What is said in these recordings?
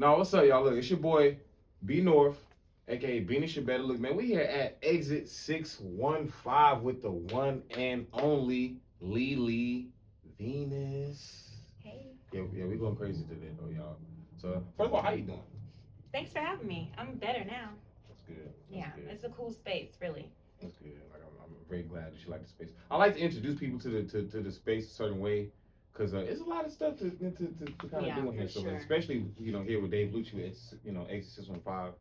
No, what's up, y'all? Look, it's your boy B North, aka Beanie Should Better. Look, man, we here at Exit 615 with the one and only Lili Venus. Hey, Yeah, we going crazy today, though, y'all. So, first of all, how you doing? thanks for having me. I'm better now. That's good. Yeah, That's good. it's a cool space, really. That's good. Like, I'm very glad that you like the space. I like to introduce people to the space a certain way. Cause it's a lot of stuff to kind of Yeah, do in here, for so sure. especially here with Dave Lucci, it's Exit 615.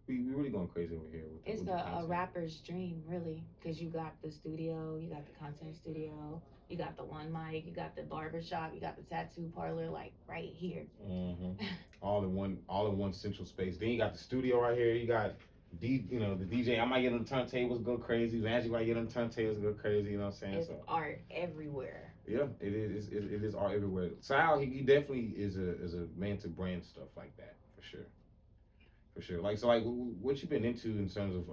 We really going crazy over here with It's the a content. rapper's dream, really, because you got the studio, you got the content studio, you got the one mic, you got the barber shop, you got the tattoo parlor, like right here. Mm-hmm. all in one central space. Then you got the studio right here. You got the DJ. I might get on the turntables, go crazy. Magic might get on the turntables, go crazy. You know what I'm saying? It's So art everywhere. yeah, it is. It is art everywhere. Sal, he definitely is a man to brand stuff like that for sure. For sure. Like so, like what you been into in terms of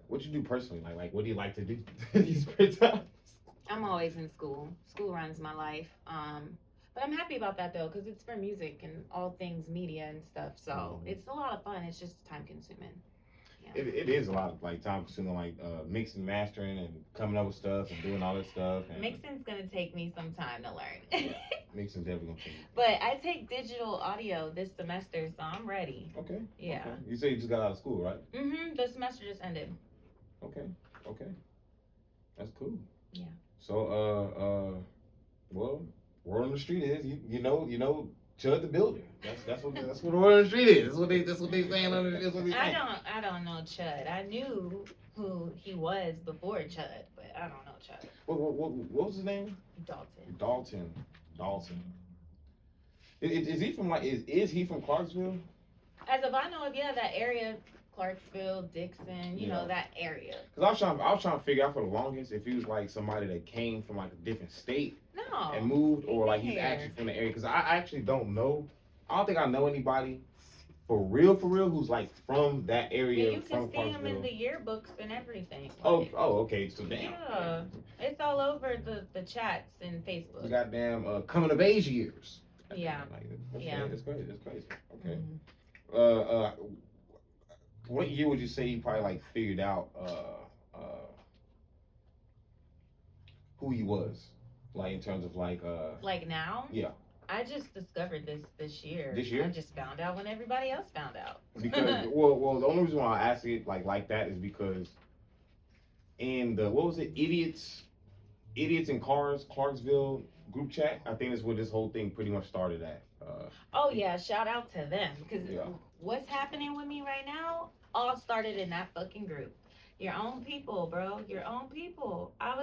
what you do personally? Like what do you like to do these free times? I'm always in school. School runs my life. But I'm happy about that though, because it's for music and all things media and stuff. So it's a lot of fun. It's just time consuming. Yeah. It is a lot of like time consuming, like mixing, mastering, and coming up with stuff and doing all that stuff. And Mixing's gonna take me some time to learn. mixing definitely gonna change. But I take digital audio this semester, so I'm ready. Okay. Yeah. Okay. You say you just got out of school, right? The semester just ended. Okay. Okay. That's cool. Yeah. So well, word on the street is you know Chud the Builder. That's what the word on the street is. That's what they saying on the. That's what they saying. I don't know Chud. I knew who he was before Chud, but I don't know Chud. What was his name? Dalton. Dalton. Is he from is he from Clarksville? As if I know of, yeah, that area, Clarksville, Dixon, you know, that area. Cause I was trying to figure out for the longest if he was like somebody that came from like a different state No. and moved, or like he's here. actually from the area. Cause I actually don't know. I don't think I know anybody for real who's like from that area. Yeah, you from can see him in Clarksville. the yearbooks and everything. Okay. So damn. Yeah, it's all over the chats and Facebook. You goddamn coming of age years. Yeah. That's crazy. Okay. Mm-hmm. What year would you say you probably like figured out who he was, like in terms of like now? Yeah. I just discovered this year. This year? I just found out when everybody else found out. Because well, the only reason why I ask it like that is because in the what was it, idiots in cars, Clarksville group chat, I think that's where this whole thing pretty much started at. Oh yeah, shout out to them, because what's happening with me right now all started in that fucking group. Your own people, bro. Your own people. I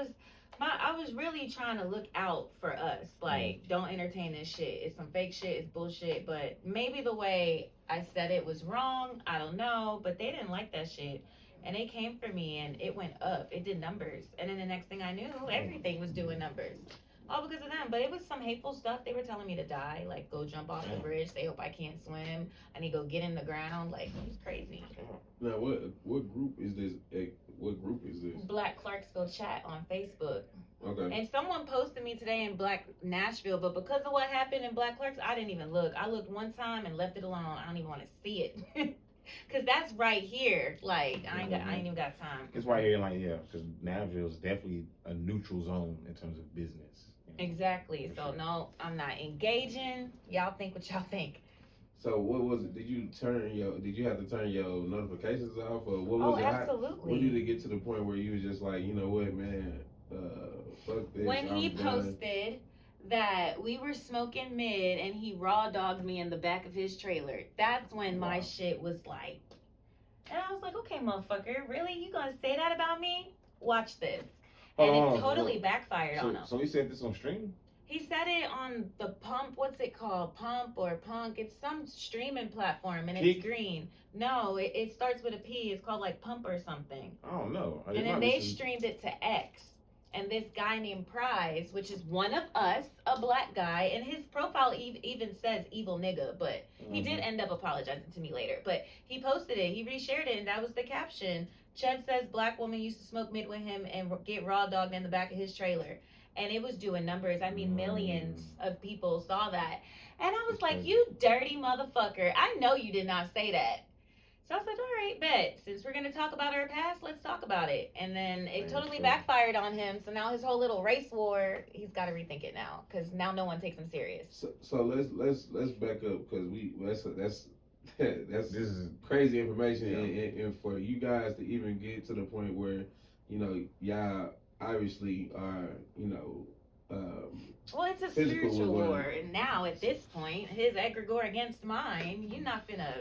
was really trying to look out for us. Like, don't entertain this shit. It's some fake shit. It's bullshit. But maybe the way I said it was wrong. I don't know. But they didn't like that shit. And they came for me and it went up. It did numbers. And then the next thing I knew, everything was doing numbers. All because of them. But it was some hateful stuff. They were telling me to die. Like, go jump off the bridge. They hope I can't swim. I need to go get in the ground. Like, it was crazy. Now, what group is this? What group is this? Black Clarksville chat on Facebook. Okay. And someone posted me today in Black Nashville, but because of what happened in Black Clarksville, I didn't even look. I looked one time and left it alone. I don't even want to see it. Cause that's right here. Like I ain't even got time. It's right here, like because Nashville is definitely a neutral zone in terms of business. Exactly. So no, I'm not engaging. Y'all think what y'all think. So what was it? Did you have to turn your notifications off, or what was it? Absolutely. When did it get to the point where you was just like, you know what, man, fuck this? When he posted that we were smoking mid and he raw dogged me in the back of his trailer, that's when my shit was like, and I was like, okay, motherfucker, really? You gonna say that about me? Watch this. And it totally backfired on him. So he said this on stream? He said it on the Pump, what's it called? Pump or Punk. It's some streaming platform and it's green. No, it starts with a P. It's called like Pump or something. I don't know. And then they streamed it to X. And this guy named Prize, which is one of us, a black guy, and his profile even says evil nigga, but he did end up apologizing to me later. But he posted it, he reshared it, and that was the caption. Chud says black woman used to smoke mid with him and get raw dogged in the back of his trailer. and it was doing numbers. I mean, millions of people saw that. And I was That's like, crazy. you dirty motherfucker. I know you did not say that. So I said, all right, bet. Since we're going to talk about our past, let's talk about it. And then it That's totally crazy. backfired on him. So now his whole little race war, he's got to rethink it now because now no one takes him serious. So let's back up because that's This is crazy information, Yeah. and for you guys to even get to the point where y'all obviously are Well, it's a physical spiritual with one war. And now at this point, his egregore against mine, you're not finna.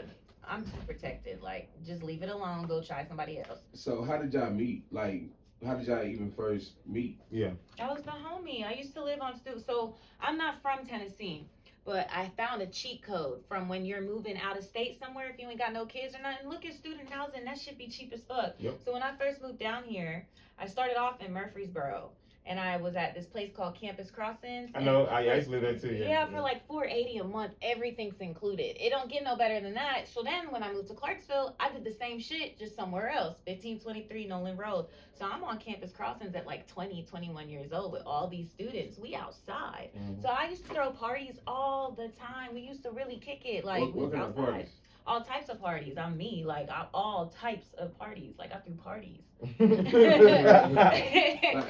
I'm too protected. Like, just leave it alone. Go try somebody else. So how did y'all meet? Like, how did y'all even first meet? Yeah. That was the homie. I used to live on so I'm not from Tennessee, but I found a cheat code from when you're moving out of state somewhere if you ain't got no kids or nothing. Look at student housing. That should be cheap as fuck. Yep. So when I first moved down here, I started off in Murfreesboro. And I was at this place called Campus Crossings. I know. I used to live there too. Yeah, for like $480 a month, everything's included. It don't get no better than that. So then when I moved to Clarksville, I did the same shit, just somewhere else. 1523 Nolan Road. So I'm on Campus Crossings at like 20, 21 years old with all these students. We outside. Mhm. So I used to throw parties all the time. We used to really kick it. Like, we what was kind of outside. parties? All types of parties. I'm me. Like, all types of parties. Like, I threw parties. Like,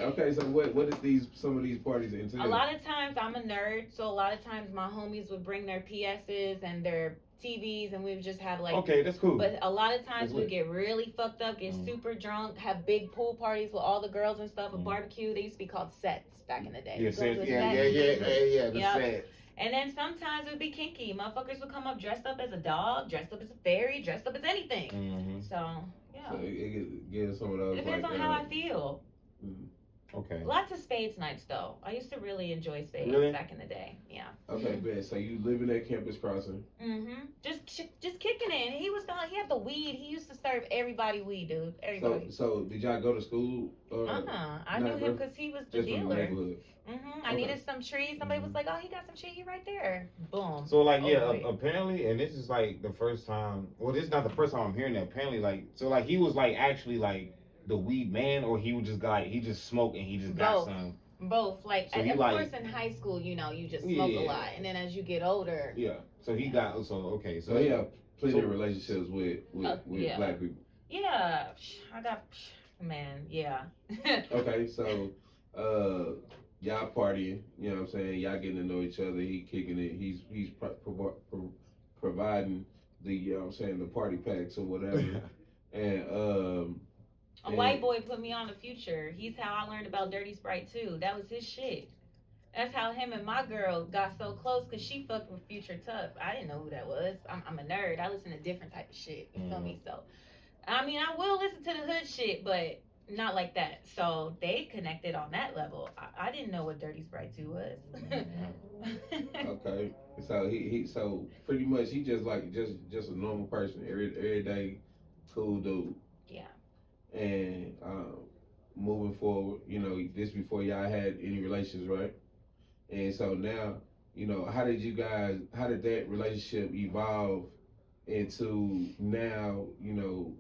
okay, so what is some of these parties entail? A lot of times I'm a nerd, so a lot of times my homies would bring their PSs and their TVs, and we would just have like. Okay, that's cool. But a lot of times That's we lit. get really fucked up, get super drunk, have big pool parties with all the girls and stuff, a barbecue. They used to be called sets back in the day. Yeah, You go sets. to a Yeah, set. the Yep. set. And then sometimes it would be kinky. Motherfuckers would come up dressed up as a dog, dressed up as a fairy, dressed up as anything. Mm-hmm. So yeah, So it gives some of those. it depends like, on how I feel. Okay. Lots of spades nights though. I used to really enjoy spades Really? back in the day. Yeah. Okay, bet. So you living at Campus Crossing? Just kicking it. And he had the weed. He used to serve everybody weed, dude. Everybody. So did y'all go to school? I knew him because he was the Just from the dealer. neighborhood. I Okay. needed some trees. Somebody was like, "Oh, he got some shit here right there." Boom. So like Overweight. apparently, and this is like the first time. Well, this is not the first time I'm hearing that. Apparently, like he was like actually like the weed man, or he was just he just smoked and he just got some. Both. Like, So of you like- course, in high school, you just smoke a lot, and then as you get older, Yeah. So he got okay. So he have plenty of relationships with yeah. black people. yeah, I got man, yeah. Okay, so y'all partying, you know what I'm saying? Y'all getting to know each other. He kicking it. He's providing the you know what I'm saying, the party packs or whatever. And A white boy put me on the Future. He's how I learned about Dirty Sprite too. That was his shit. That's how him and my girl got so close because she fucked with Future Tough. I didn't know who that was. I'm a nerd. I listen to different type of shit. You feel me? So, I mean, I will listen to the hood shit, but not like that. So they connected on that level. I didn't know what Dirty Sprite 2 was. okay, so he so pretty much he just like just a normal person, every day, cool dude. Yeah. And moving forward, this before y'all had any relations, right? And so now, how did that relationship evolve into now, now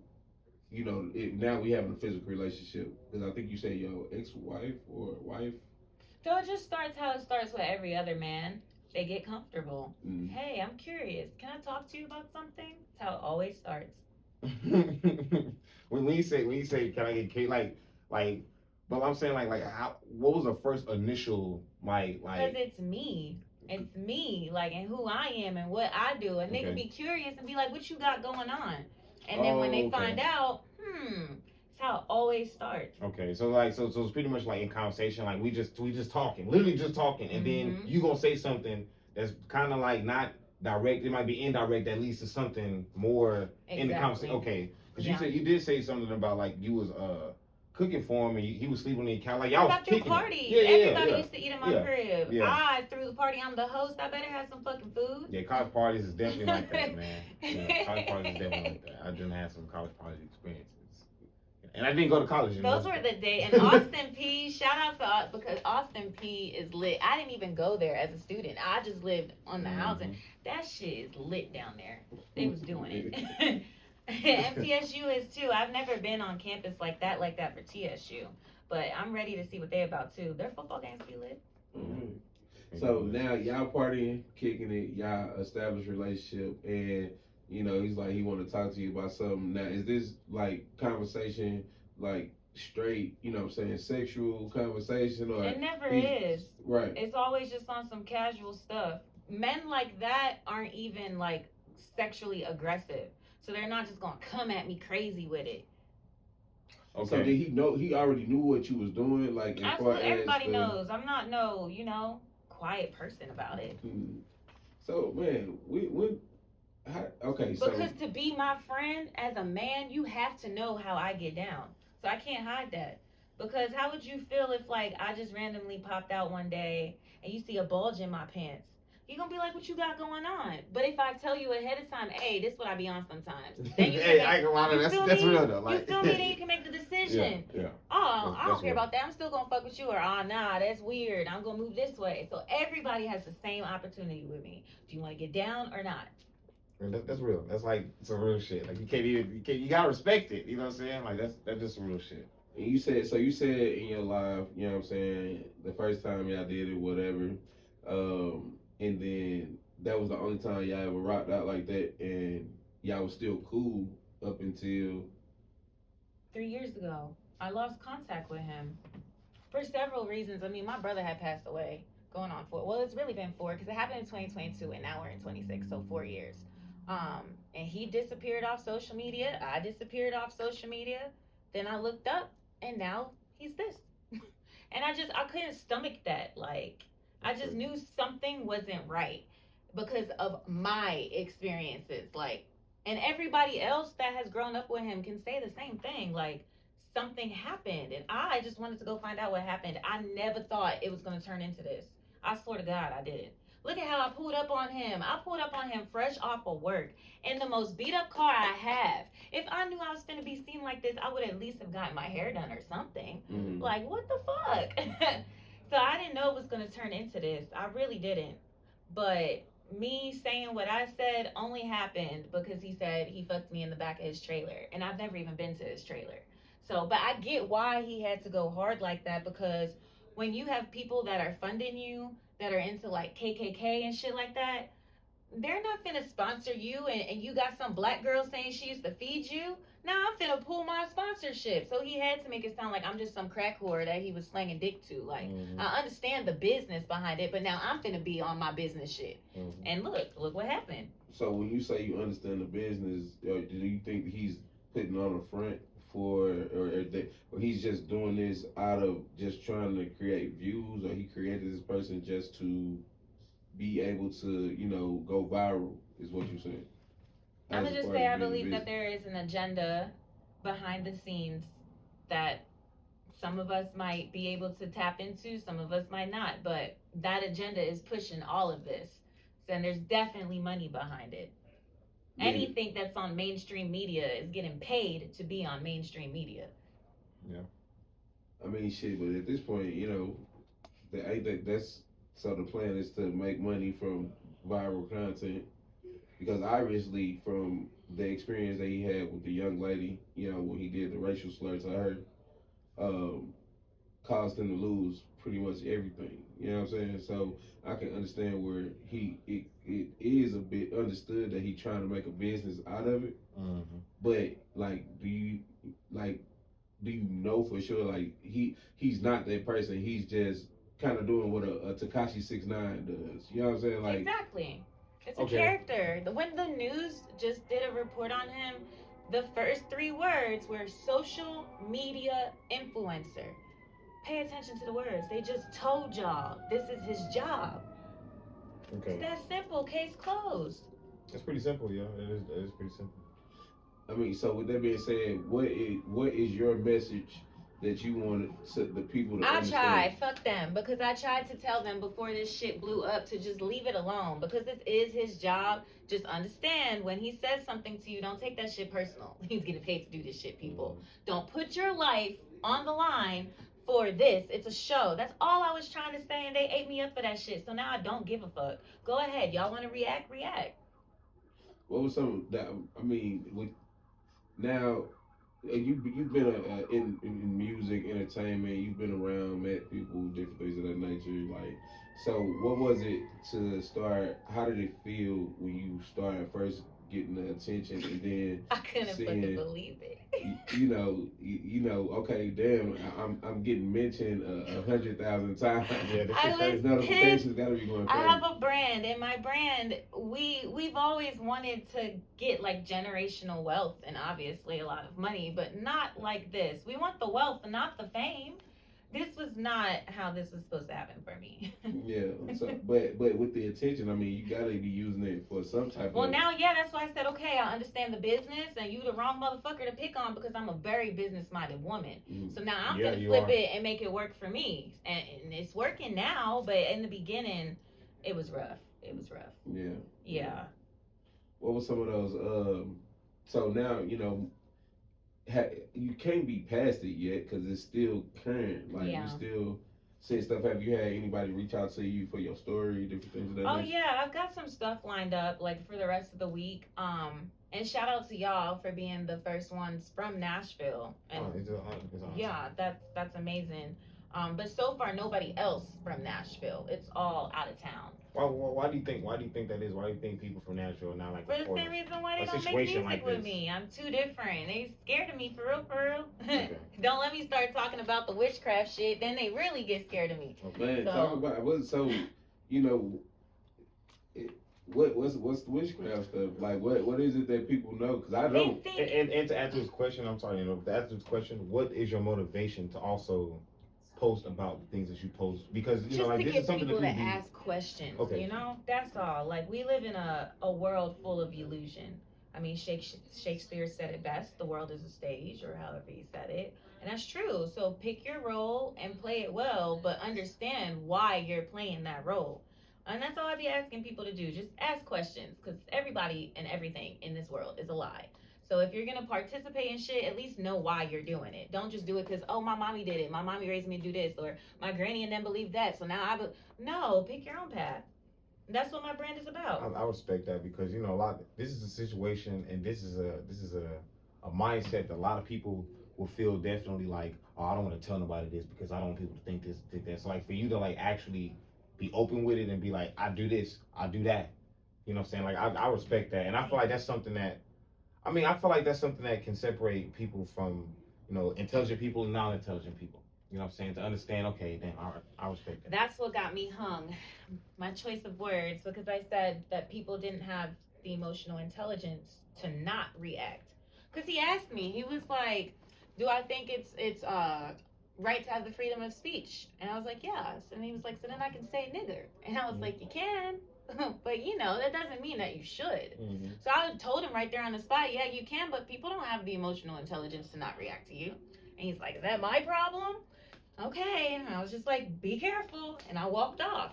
we having a physical relationship? Because I think you said your ex-wife or wife. So it just starts how it starts with every other man. They get comfortable. Mm. Hey, I'm curious. Can I talk to you about something? That's how it always starts. when you say can I get cake like but I'm saying like how, what was the first initial like because it's me like and who I am and what I do, and they can be curious and be like, what you got going on, and then when they find out, it's how it always starts. Okay, so it's pretty much like in conversation, like we just talking, literally just talking, and then you gonna say something that's kind of like not direct, it might be indirect, that leads to something more in the conversation. Okay, because you did say something about like you was cooking for him and he was sleeping on the couch, like y'all was threw kicking parties. it. Everybody used to eat in my crib. Yeah. I threw the party. I'm the host. I better have some fucking food. Yeah, college parties is definitely like that, man. Yeah, college parties is definitely like that. I didn't have some college party experiences. And I didn't go to college. Those were the days. And Austin P, shout out to because Austin P is lit. I didn't even go there as a student. I just lived on the housing. That shit is lit down there. They was doing it. MTSU is too. I've never been on campus like that for TSU. But I'm ready to see what they about too. Their football games be lit. Mm-hmm. So now y'all partying, kicking it, y'all established relationship, and you know he's like he want to talk to you about something. Now is this like conversation like straight, you know what I'm saying, sexual conversation, or It never he's- is. right? It's always just on some casual stuff. Men like that aren't even like sexually aggressive. So they're not just gonna come at me crazy with it. Okay. So did he know? He already knew what you was doing, like as Absolutely, far as everybody knows. I'm not no, quiet person about it. So man, okay. So because to be my friend as a man, you have to know how I get down. So I can't hide that. Because how would you feel if like I just randomly popped out one day and you see a bulge in my pants? You're gonna be like, what you got going on? But if I tell you ahead of time, hey, this is what I be on sometimes. Then you Hey, I ain't gonna lie, that's real though. Like, you feel me? Then you can make the decision. Yeah. Oh, I don't care real. about that. I'm still gonna fuck with you, or nah, that's weird. I'm gonna move this way. So everybody has the same opportunity with me. Do you want to get down or not? That's real. That's like some real shit. Like you gotta respect it. You know what I'm saying? Like that's just some real shit. And you said in your live, you know what I'm saying, the first time y'all did it, whatever, and then that was the only time y'all ever rocked out like that, and y'all was still cool up until 3 years ago. I lost contact with him for several reasons. I mean, my brother had passed away, going on 4. Well, it's really been 4 because it happened in 2022, and now we're in 26, so 4 years. And he disappeared off social media. I disappeared off social media. Then I looked up, and now he's this. And I couldn't stomach that. Like, I just knew something wasn't right because of my experiences. Like, and everybody else that has grown up with him can say the same thing. Like, something happened, and I just wanted to go find out what happened. I never thought it was going to turn into this. I swear to God, I didn't. Look at how I pulled up on him. I pulled up on him fresh off of work in the most beat up car I have. If I knew I was going to be seen like this, I would at least have gotten my hair done or something. mm-hmm. Like, what the fuck? So I didn't know it was going to turn into this. I really didn't. But me saying what I said only happened because he said he fucked me in the back of his trailer. And I've never even been to his trailer. So, but I get why he had to go hard like that, because when you have people that are funding you that are into like KKK and shit like that, they're not finna sponsor you, and you got some black girl saying she used to feed you. Now I'm finna pull my sponsorship. So he had to make it sound like I'm just some crack whore that he was slanging dick to. Like, I understand the business behind it, but now I'm finna be on my business shit. And look what happened. So when you say you understand the business, do you think he's putting on a front for, or he's just doing this out of just trying to create views, or he created this person just to be able to, you know, go viral, is what you're saying? I'm gonna just say I believe that there is an agenda behind the scenes that some of us might be able to tap into, some of us might not, but that agenda is pushing all of this. And there's definitely money behind it. Yeah. Anything that's on mainstream media is getting paid to be on mainstream media. Yeah. I mean, shit, but at this point, you know, that's so the plan is to make money from viral content, because obviously from the experience that he had with the young lady, you know, when he did the racial slur to her, caused him to lose pretty much everything. You know what I'm saying? So I can understand where it is a bit understood that he's trying to make a business out of it. But like, do you know for sure like he's not that person? He's just kind of doing what a Tekashi 6ix9ine does. You know what I'm saying? Like, exactly. It's a character. When the news just did a report on him, the first 3 words were social media influencer. Pay attention to the words. They just told y'all this is his job. Okay. It's that simple. Case closed. It's pretty simple, yeah. It is pretty simple. I mean, so with that being said, what is your message that you want the people to understand? I tried. Fuck them. Because I tried to tell them before this shit blew up to just leave it alone. Because this is his job. Just understand, when he says something to you, don't take that shit personal. He's getting paid to do this shit, people. Don't put your life on the line for this. It's a show. That's all I was trying to say, and they ate me up for that shit. So now I don't give a fuck. Go ahead. Y'all want to react? What was some that, I mean, with now you've been in music, entertainment. You've been around, met people, different things of that nature. Like, so what was it to start? How did it feel when you started first getting the attention, and then I couldn't fucking seeing, believe it. okay, damn, I'm getting mentioned 100,000 times. Yeah, this I shit was crazy. Notifications gotta be going I crazy. have a brand, and my brand, we've always wanted to get like generational wealth and obviously a lot of money, but not like this. We want the wealth and not the fame. This was not how this was supposed to happen for me. Yeah. So, but with the attention, I mean, you gotta be using it for some type Well, of. now, yeah, that's why I said, okay, I understand the business, and you the wrong motherfucker to pick on because I'm a very business-minded woman. Mm. So now I'm Yeah, gonna you flip are. it and make it work for me, and it's working now. But in the beginning, it was rough. It was rough. Yeah. Yeah. What were some of those? So now you can't be past it yet because it's still current. Like Yeah. you still say stuff. Have you had anybody reach out to you for your story, different things of that Oh nature? yeah, I've got some stuff lined up like for the rest of the week. And shout out to y'all for being the first ones from Nashville. And It's awesome. yeah, that's amazing. But so far nobody else from Nashville. It's all out of town. Why do you think? Why do you think that is? Why do you think people from Nashville not like For the reporters? same reason why they A don't make situation music like with this. me. I'm too different. They scared of me for real, for real. Okay. Don't let me start talking about the witchcraft shit. Then they really get scared of me. Man, So- talk about you know. What's the witchcraft stuff? Like what is it that people know? Because I They don't. think And to answer this question, I'm sorry, to answer this question, what is your motivation to also post about the things that you post? Because just like to this get is something people that to people ask questions. Okay. You know, that's all. Like we live in a world full of illusion. I mean, Shakespeare said it best: "The world is a stage," or however he said it, and that's true. So pick your role and play it well, but understand why you're playing that role. And that's all I be asking people to do. Just ask questions, because everybody and everything in this world is a lie. So if you're gonna participate in shit, at least know why you're doing it. Don't just do it because, oh, my mommy did it. My mommy raised me to do this, or my granny and them believe that. So now no, pick your own path. That's what my brand is about. I respect that because a lot. This is a situation, and this is a mindset that a lot of people will feel definitely like, oh, I don't want to tell nobody this because I don't want people to think this, think that. So like for you to like actually be open with it and be like, I do this, I do that. You know what I'm saying? Like I respect that, and I feel like that's something that. I feel like that's something that can separate people from intelligent people and non-intelligent people. You know what I'm saying? To understand, okay, damn, I respect that. That's what got me hung. My choice of words, because I said that people didn't have the emotional intelligence to not react. Because he asked me, he was like, "Do I think it's right to have the freedom of speech?" And I was like, "Yes." And he was like, "So then I can say nigger." And I was like, "You can." But that doesn't mean that you should. Mm-hmm. So I told him right there on the spot, yeah, you can, but people don't have the emotional intelligence to not react to you. And he's like, is that my problem? Okay. And I was just like, be careful. And I walked off.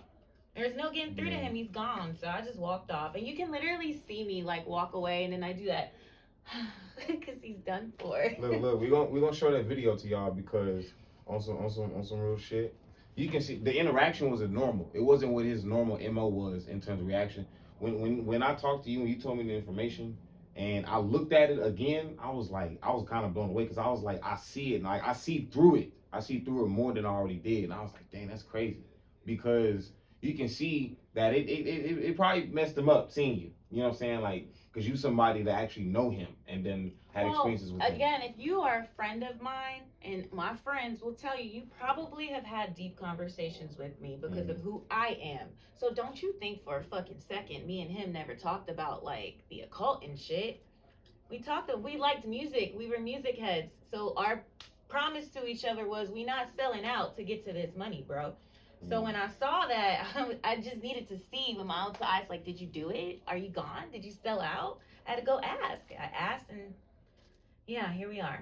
There's no getting through to him. He's gone. So I just walked off. And you can literally see me like walk away, and then I do that because he's done for. Look, we're gonna show that video to y'all because on some real shit. You can see the interaction was normal. It wasn't what his normal MO was in terms of reaction. When I talked to you and you told me the information and I looked at it again, I was kind of blown away because I was like, I see it, and I see through it. I see through it more than I already did, and I was like, dang, that's crazy, because you can see that it probably messed him up seeing you. You know what I'm saying? Like, because you somebody that actually know him and then had experiences with him. Again, if you are a friend of mine, and my friends will tell you, you probably have had deep conversations with me because of who I am. So don't you think for a fucking second me and him never talked about like the occult and shit. We liked music. We were music heads. So our promise to each other was we not selling out to get to this money, bro. So when I saw that, I just needed to see with my own eyes, like, did you do it? Are you gone? Did you sell out? I had to go ask. I asked, and yeah, here we are.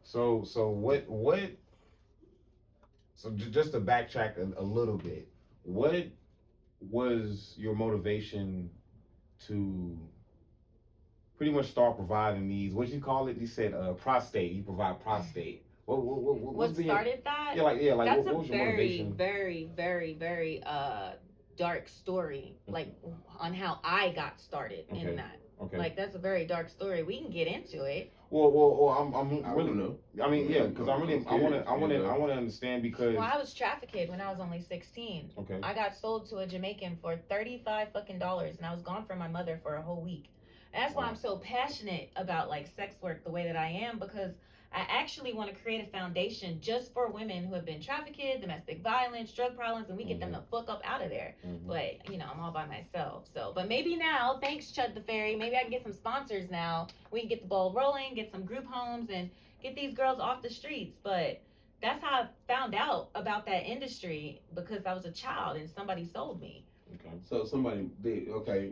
So what? So just to backtrack a little bit, what was your motivation to pretty much start providing these? What you call it? You said prostate. You provide prostate. What started that? Yeah, like that's what was a your very, motivation? very, very, very dark story, like on how I got started in that. Okay. Like, that's a very dark story. We can get into it. Well, I'm I really don't know. I mean, yeah, because I want to understand because. Well, I was trafficked when I was only 16. Okay. I got sold to a Jamaican for $35 fucking dollars, and I was gone from my mother for a whole week. And that's why I'm so passionate about like sex work the way that I am, because I actually want to create a foundation just for women who have been trafficked, domestic violence, drug problems, and we get them the fuck up out of there. But you know, I'm all by myself. So, but maybe now, thanks Chud the Fairy, maybe I can get some sponsors now. We can get the ball rolling, get some group homes, and get these girls off the streets. But that's how I found out about that industry, because I was a child and somebody sold me. Okay. So somebody did. Okay.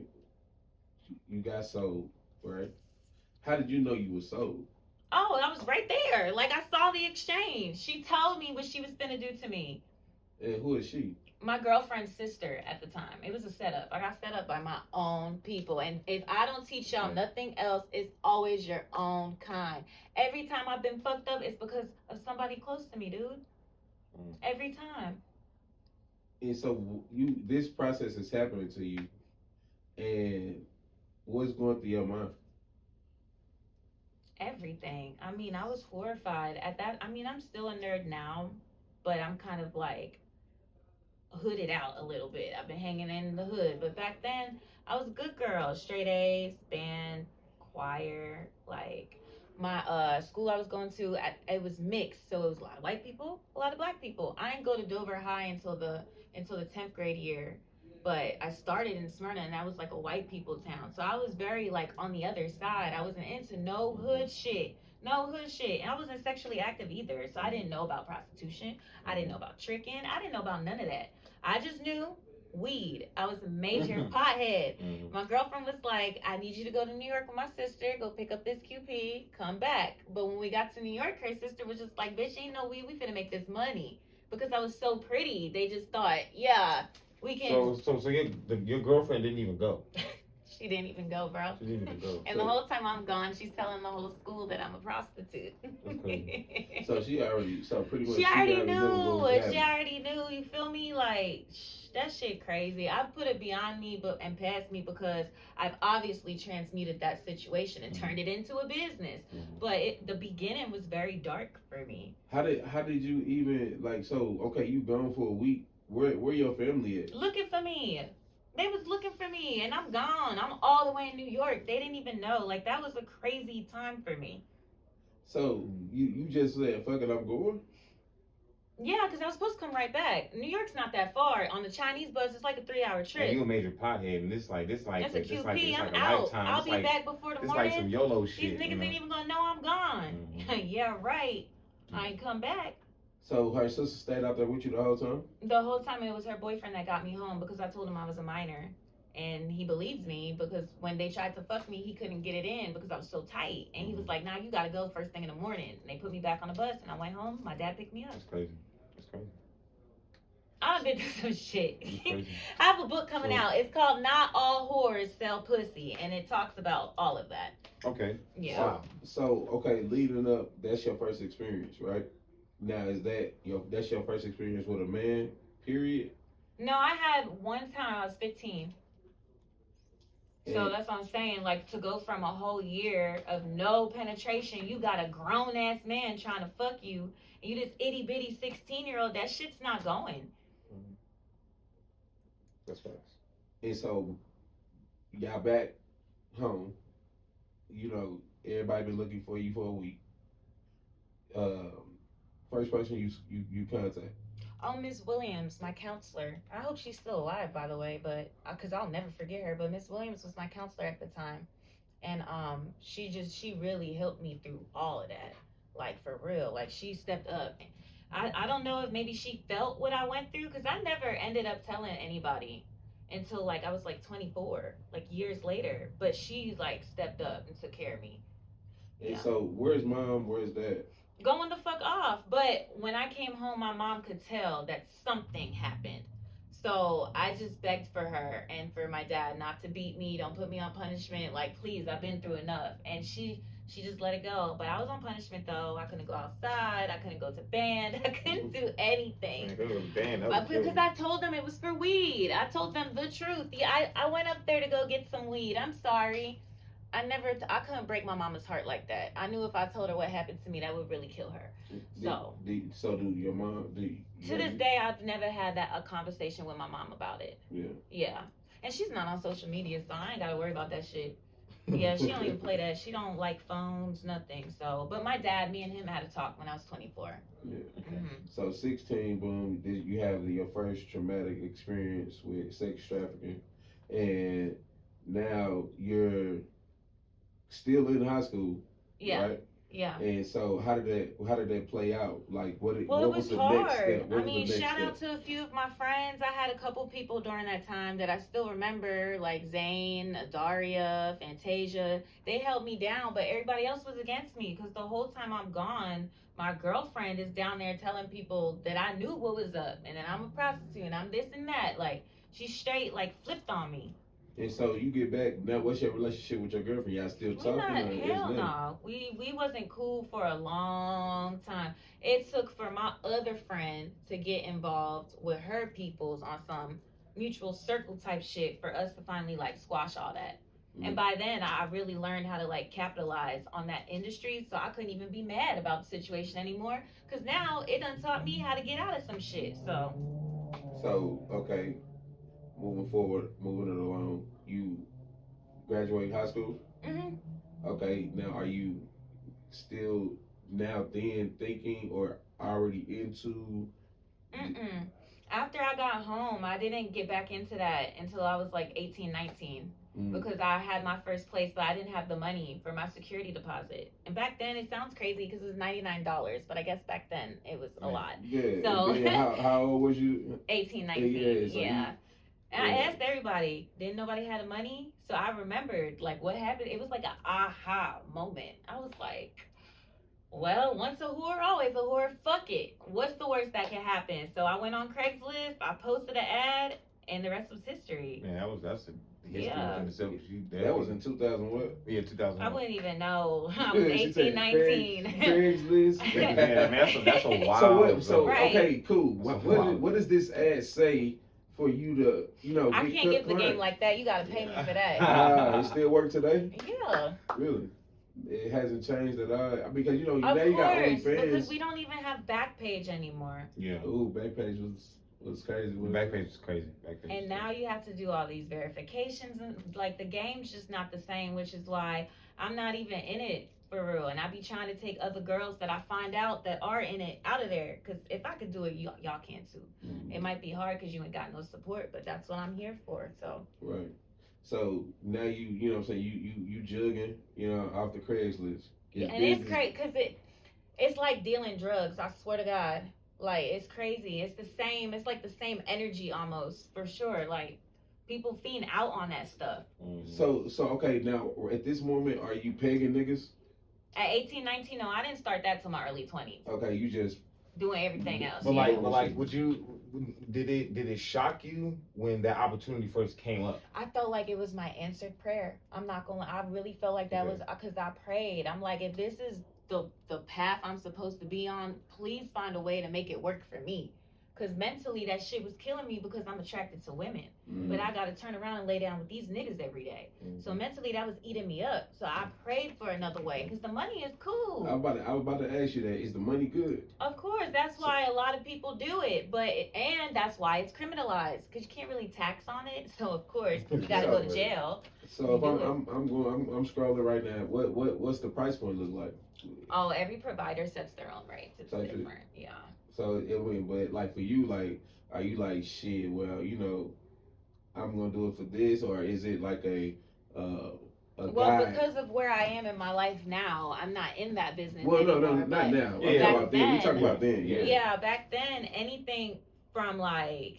You got sold, right? How did you know you were sold? Oh, I was right there. Like, I saw the exchange. She told me what she was finna do to me. And who is she? My girlfriend's sister at the time. It was a setup. I got set up by my own people. And if I don't teach y'all nothing else, it's always your own kind. Every time I've been fucked up, it's because of somebody close to me, dude. Every time. And so this process is happening to you, and what's going through your mind? Everything. I mean, I was horrified at that. I mean, I'm still a nerd now, but I'm kind of like hooded out a little bit. I've been hanging in the hood, but back then I was a good girl. Straight A's, band, choir. Like, my school I was going to, it was mixed, so it was a lot of white people, a lot of black people. I didn't go to Dover High until the 10th grade year, but I started in Smyrna, and that was like a white people town. So I was very like on the other side. I wasn't into no hood shit. No hood shit. And I wasn't sexually active either. So I didn't know about prostitution. I didn't know about tricking. I didn't know about none of that. I just knew weed. I was a major pothead. My girlfriend was like, I need you to go to New York with my sister, go pick up this QP, come back. But when we got to New York, her sister was just like, bitch, ain't no weed, we finna make this money. Because I was so pretty, they just thought, yeah, we can. So your girlfriend didn't even go. She didn't even go, bro. She didn't even go. And the whole time I'm gone, she's telling the whole school that I'm a prostitute. Okay. So pretty much She already knew. She already knew. You feel me? Like, that shit crazy. I've put it beyond me and past me, because I've obviously transmuted that situation and turned it into a business. But the beginning was very dark for me. How did you even like? So okay, you gone for a week. Where your family at? Looking for me. They was looking for me, and I'm gone. I'm all the way in New York. They didn't even know. Like, that was a crazy time for me. So you just said, fuck it, I'm going? Yeah, because I was supposed to come right back. New York's not that far. On the Chinese bus, it's like a 3-hour trip. And you a major pothead, and this like that's a QP. it's I'm like out. lifetime. I'll be back before the it's morning. It's like some YOLO shit. These niggas ain't even gonna know I'm gone. Yeah, right. I ain't come back. So her sister stayed out there with you the whole time? The whole time it was her boyfriend that got me home, because I told him I was a minor. And he believed me, because when they tried to fuck me, he couldn't get it in because I was so tight. And he was like, nah, you gotta go first thing in the morning. And they put me back on the bus, and I went home. My dad picked me up. That's crazy. That's crazy. I've been through some shit. I have a book coming out. It's called Not All Whores Sell Pussy, and it talks about all of that. Okay. Yeah. Wow. So okay, leading up, that's your first experience, right? Now, is that's your first experience with a man, period? No, I had one time I was 15. So that's what I'm saying. Like, to go from a whole year of no penetration, you got a grown ass man trying to fuck you, and you this itty bitty 16-year-old. That shit's not going. That's facts. And so y'all back home. You know, everybody been looking for you for a week. First person you contact. Oh, Miss Williams, my counselor. I hope she's still alive, by the way, but because I'll never forget her. But Miss Williams was my counselor at the time, and she really helped me through all of that. Like, for real. Like, she stepped up. I don't know if maybe she felt what I went through, because I never ended up telling anybody until like I was like 24, like years later. But she like stepped up and took care of me. And so where's mom? Where's dad? Going the fuck off. But when I came home, my mom could tell that something happened. So I just begged for her and for my dad not to beat me, don't put me on punishment. Like, please, I've been through enough. And she just let it go. But I was on punishment though. I couldn't go outside. I couldn't go to band. I couldn't do anything. But because I told them it was for weed. I told them the truth. Yeah, I went up there to go get some weed. I'm sorry. I couldn't break my mama's heart like that. I knew if I told her what happened to me, that would really kill her. So do your mom? To this day, I've never had a conversation with my mom about it. Yeah. Yeah, and she's not on social media, so I ain't gotta worry about that shit. Yeah, she don't even play that. She don't like phones, nothing. So, but my dad, me and him had a talk when I was 24. Yeah. Mm-hmm. So 16, boom, you have your first traumatic experience with sex trafficking, and now you're still in high school, Yeah. right? Yeah. And so how did that play out? Like Well, it what was was the hard. next step? I mean, shout out to a few of my friends. I had a couple people during that time that I still remember, like Zane, Daria, Fantasia. They held me down, but everybody else was against me because the whole time I'm gone, my girlfriend is down there telling people that I knew what was up and that I'm a prostitute and I'm this and that. Like, she straight, like, flipped on me. And so you get back now. What's your relationship with your girlfriend? Y'all still talking? Hell no. We wasn't cool for a long time. It took for my other friend to get involved with her peoples on some mutual circle type shit for us to finally like squash all that. Mm-hmm. And by then I really learned how to like capitalize on that industry, so I couldn't even be mad about the situation anymore. Cause now it done taught me how to get out of some shit. So okay. Moving forward, moving it along, you graduate high school? Mm-hmm. Okay, now are you still now then thinking or already into? Mm-mm. After I got home, I didn't get back into that until I was like 18, 19. Because I had my first place, but I didn't have the money for my security deposit. And back then, it sounds crazy because it was $99, but I guess back then it was a lot. Yeah. So how old was you? 18, 19. Yeah. And I asked everybody, didn't nobody have the money? So I remembered like what happened. It was like an aha moment. I was like, well, once a whore, always a whore. Fuck it. What's the worst that can happen? So I went on Craigslist. I posted an ad, and the rest was history. Man, that's a history Yeah. in itself. That was in 2000 what? Yeah, 2000. I wouldn't even know. I was 18, 19. Craigslist. Yeah, man, that's a wild. Right. Okay, cool. What does this ad say for you to, I can't give the game like that. You gotta pay me for that. It still work today? Yeah. Really? It hasn't changed at all because now you got OnlyFans. Because we OnlyFans. don't even have Backpage anymore. Yeah. Ooh, Backpage was crazy. Backpage is crazy. And now you have to do all these verifications and like the game's just not the same, which is why I'm not even in it for real. And I be trying to take other girls that I find out that are in it out of there. Because if I could do it, y'all can too. Mm-hmm. It might be hard because you ain't got no support, but that's what I'm here for. So. Right. So now you know what I'm saying, you jugging, off the Craigslist. And it's crazy because it's like dealing drugs. I swear to God, like it's crazy. It's the same. It's like the same energy almost for sure. Like people fiend out on that stuff. Mm-hmm. So okay, now at this moment, are you pegging niggas? At 18, 19, no, I didn't start that till my early 20s. Okay, you just doing everything else. But like, did it shock you when that opportunity first came up? I felt like it was my answered prayer. I'm not gonna. I really felt like that was because I prayed. I'm like, if this is the path I'm supposed to be on, please find a way to make it work for me. Because mentally, that shit was killing me because I'm attracted to women. Mm-hmm. But I got to turn around and lay down with these niggas every day. Mm-hmm. So mentally, that was eating me up. So I prayed for another way because the money is cool. I was about to ask you that. Is the money good? Of course. That's why a lot of people do it. And that's why it's criminalized because you can't really tax on it. So, of course, you got to go to jail. So if I'm scrolling right now, what's the price point look like? Oh, every provider sets their own rates. It's different. Yeah. So but like for you, like, are you like shit? Well, I'm gonna do it for this, or is it like a guide? Because of where I am in my life now, I'm not in that business. Well, anymore, no, not now. Yeah. I'm talking about then. We talking about then. Yeah. Yeah, back then, anything from like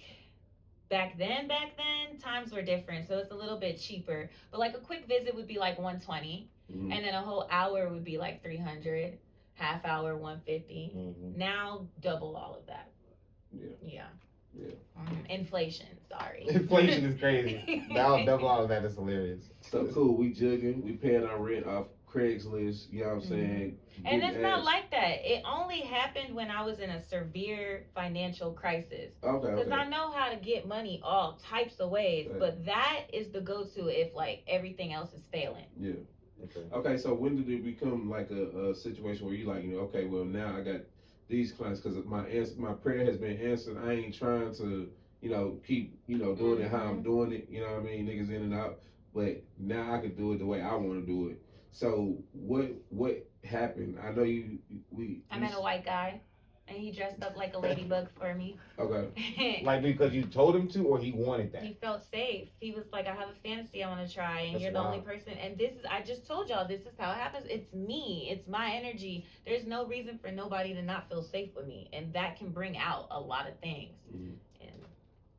back then, times were different, so it's a little bit cheaper. But like a quick visit would be like $120, and then a whole hour would be like $300. Half hour, $150. Mm-hmm. Now double all of that. Yeah. Inflation. Sorry. Inflation is crazy. Now double all of that is hilarious. So cool. We jugging. We paying our rent off Craigslist. You know what I'm saying? And it's not like that. It only happened when I was in a severe financial crisis. Okay. Because I know how to get money all types of ways, but that is the go-to if like everything else is failing. Yeah. Okay, so when did it become like a situation where you like, okay, well now I got these clients because my prayer has been answered. I ain't trying to, keep, doing it how I'm doing it. You know what I mean? Niggas in and out. But now I can do it the way I want to do it. So what happened? I know I met a white guy, and he dressed up like a ladybug for me. Okay. Like because you told him to, or he wanted that? He felt safe. He was like, I have a fantasy I want to try, and That's you're the only wild. person. And I just told y'all, this is how it happens. It's me. It's my energy. There's no reason for nobody to not feel safe with me, and that can bring out a lot of things. Mm-hmm. And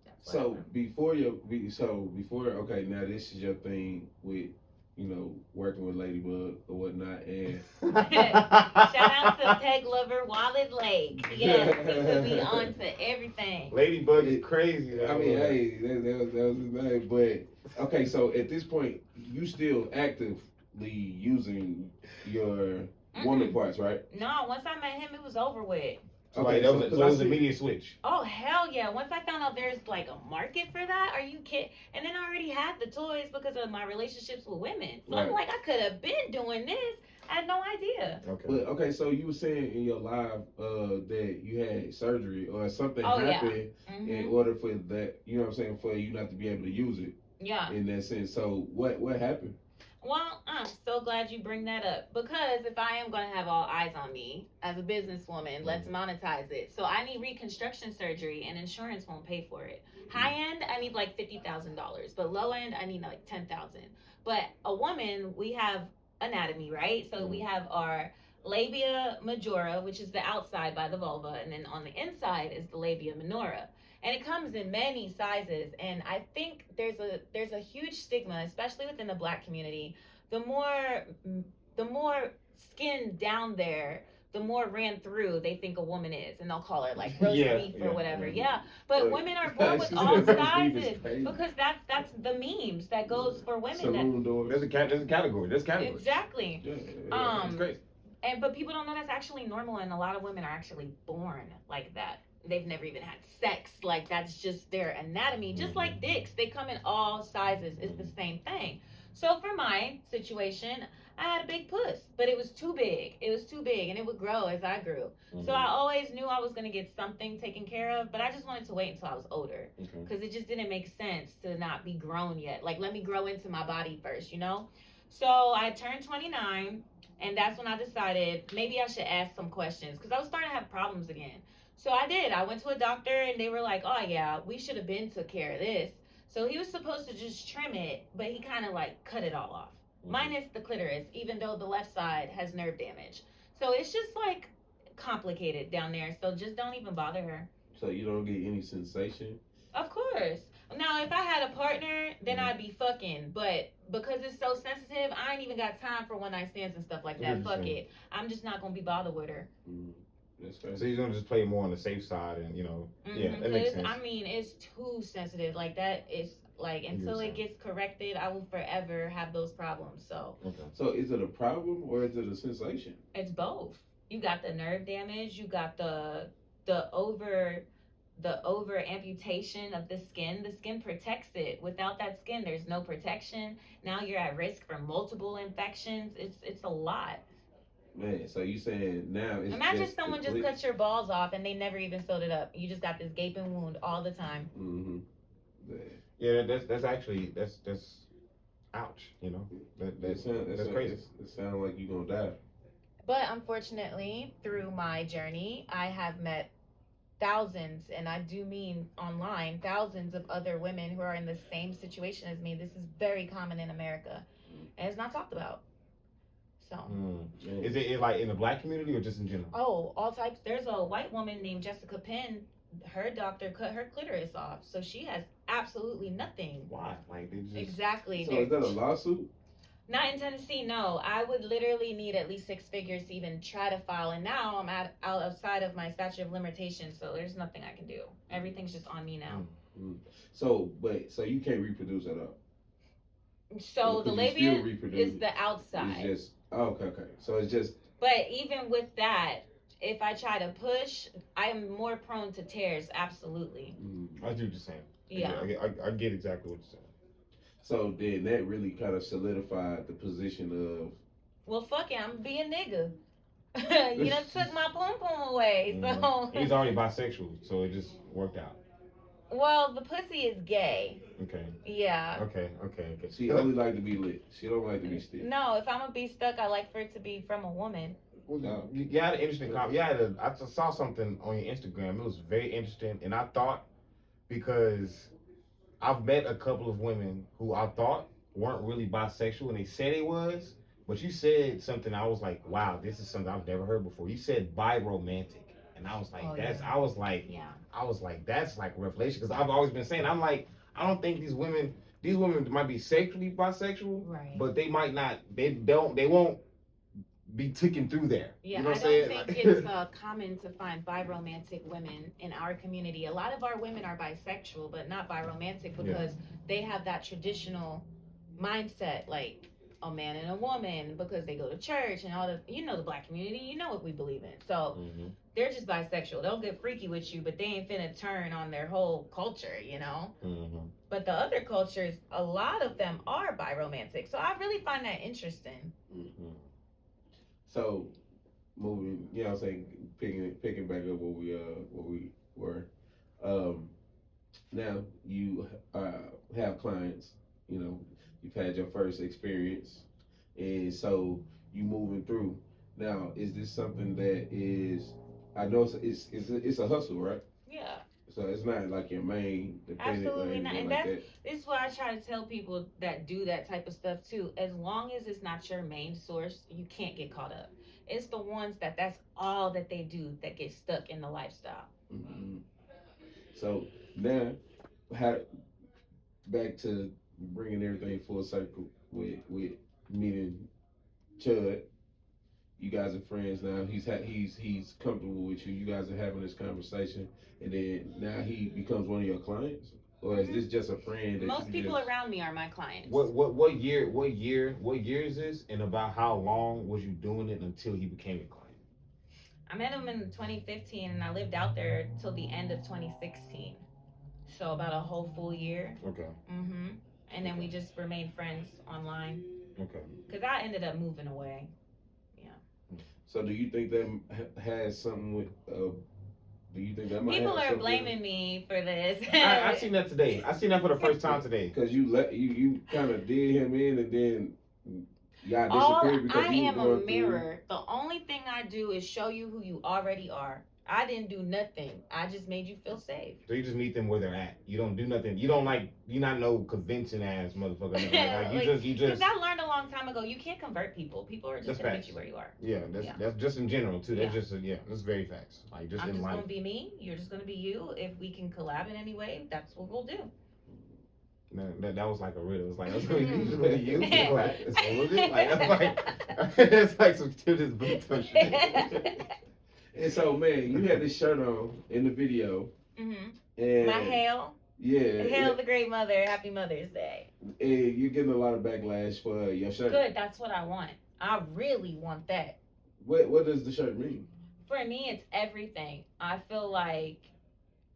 that's what So happened. before okay, now this is your thing with working with Ladybug or whatnot, and Shout out to Peg Lover Wallet Lake. Yes, he put me on to everything. Ladybug is crazy. I mean, hey, that was his name. But okay, so at this point, you still actively using your woman parts, right? No, once I met him, it was over with. So okay, that was an immediate switch. Oh hell yeah! Once I found out there's like a market for that, are you kidding? And then I already had the toys because of my relationships with women. So I'm like, I could have been doing this. I had no idea. Okay. But okay, so you were saying in your live that you had surgery or something happened in order for that, you know what I'm saying, for you not to be able to use it. Yeah. In that sense. So what happened? Well, I'm so glad you bring that up because if I am going to have all eyes on me as a businesswoman, let's monetize it. So I need reconstruction surgery and insurance won't pay for it. High end, I need like $50,000, but low end, I need like $10,000. But a woman, we have anatomy, right? So we have our labia majora, which is the outside by the vulva, and then on the inside is the labia minora. And it comes in many sizes, and I think there's a huge stigma, especially within the Black community. The more skin down there, the more ran through they think a woman is, and they'll call her like roast beef or whatever. Yeah, but women are born with all sizes because that's the memes that goes for women. Saloon doors. There's a category. There's categories. Exactly. It's great. But people don't know that's actually normal, and a lot of women are actually born like that. They've never even had sex. Like, that's just their anatomy. Just like dicks, they come in all sizes. It's the same thing. So for my situation, I had a big puss, but it was too big. It was too big, and it would grow as I grew. So I always knew I was going to get something taken care of, but I just wanted to wait until I was older because it just didn't make sense to not be grown yet. Like, let me grow into my body first, So I turned 29, and that's when I decided maybe I should ask some questions because I was starting to have problems again. So I did. I went to a doctor, and they were like, oh, yeah, we should have been took care of this. So he was supposed to just trim it, but he kind of like cut it all off. Minus the clitoris, even though the left side has nerve damage. So it's just like complicated down there. So just don't even bother her. So you don't get any sensation? Of course. Now, if I had a partner, then I'd be fucking. But because it's so sensitive, I ain't even got time for one night stands and stuff like that. Fuck it. I'm just not going to be bothered with her. So you're gonna just play more on the safe side, and yeah, that makes sense. I mean, it's too sensitive. Like that is like until it gets corrected, I will forever have those problems. So. Okay. So is it a problem or is it a sensation? It's both. You got the nerve damage. You got the over amputation of the skin. The skin protects it. Without that skin, there's no protection. Now you're at risk for multiple infections. It's a lot. Man, so you saying now it's imagine someone just cut your balls off and they never even sewed it up. You just got this gaping wound all the time. Yeah, that's actually that's ouch. That's crazy. It sounds like you're gonna die. But unfortunately, through my journey, I have met thousands, and I do mean online, thousands of other women who are in the same situation as me. This is very common in America, and it's not talked about. So. Is it like in the Black community or just in general? Oh, all types. There's a white woman named Jessica Penn. Her doctor cut her clitoris off, so she has absolutely nothing. Why? Like they just... Exactly. So is that a lawsuit? Not in Tennessee, no. I would literally need at least 6 figures to even try to file, and now I'm outside of my statute of limitations, so there's nothing I can do. Everything's just on me now. So you can't reproduce at all. So the labia is the outside. It's just okay. So it's just. But even with that, if I try to push, I am more prone to tears. Absolutely. I see what you're saying. Yeah. I get exactly what you're saying. So then that really kind of solidified the position Well, fuck it, I'm be a nigga. You done took my pom pom away, so. He's already bisexual, so it just worked out. Well, the pussy is gay. Okay. Yeah. Okay. she only like to be lit. She don't like to be still. No, if I'm gonna be stuck, I like for it to be from a woman. Well, you had an interesting comment. I just saw something on your Instagram. It was very interesting, and I thought, because I've met a couple of women who I thought weren't really bisexual, and they said they was, but you said something. I was like, wow, this is something I've never heard before. You said biromantic, and I was like, I was like, that's like revelation, because I've always been saying, I'm like, I don't think these women might be sexually bisexual, Right. but they might not, they won't be taken through there. Yeah, you know I what don't I'm saying? think it's common to find biromantic women in our community. A lot of our women are bisexual, but not biromantic, because they have that traditional mindset, like a man and a woman, because they go to church and all the, the black community, what we believe in. So they're just bisexual. They'll get freaky with you, but they ain't finna turn on their whole culture, But the other cultures, a lot of them are biromantic. So I really find that interesting. So moving, I'm saying, picking back up where we were. Now you have clients. You've had your first experience, and so you moving through. Now, is this something that is? I know it's a hustle, right? Yeah. So it's not like your main dependent. Absolutely not. And like this is what I try to tell people that do that type of stuff too. As long as it's not your main source, you can't get caught up. It's the ones that's all that they do that get stuck in the lifestyle. Mm-hmm. So now, back to bringing everything full circle with meeting Chud. You guys are friends now. He's comfortable with you. You guys are having this conversation, and then now he becomes one of your clients, or is this just a friend? Most people around me are my clients. What year is this, and about how long was you doing it until he became a client? I met him in 2015, and I lived out there till the end of 2016. So about a whole full year. Okay. And then we just remained friends online. Okay. Because I ended up moving away. So do you think that has something with? Do you think that might? People are blaming me for this. I seen that today. I seen that for the first time today. Because you kind of did him in, and then y'all disappeared because I am a mirror. The only thing I do is show you who you already are. I didn't do nothing. I just made you feel safe. So you just meet them where they're at. You don't do nothing. You don't you're not no convincing ass motherfucker. You just. Because I learned a long time ago, you can't convert people. People are just gonna meet you where you are. Yeah, that's just in general too. That's that's very facts. I'm just gonna be me. You're just gonna be you. If we can collab in any way, that's what we'll do. Man, that was like a riddle. It's like, it's gonna be you. Like, it's gonna be it's like some Tilda's boot shit. And so, man, you had this shirt on in the video. And my hail. Yeah. Hail the great mother. Happy Mother's Day. And you're getting a lot of backlash for your shirt. Good. That's what I want. I really want that. What does the shirt mean? For me, it's everything. I feel like,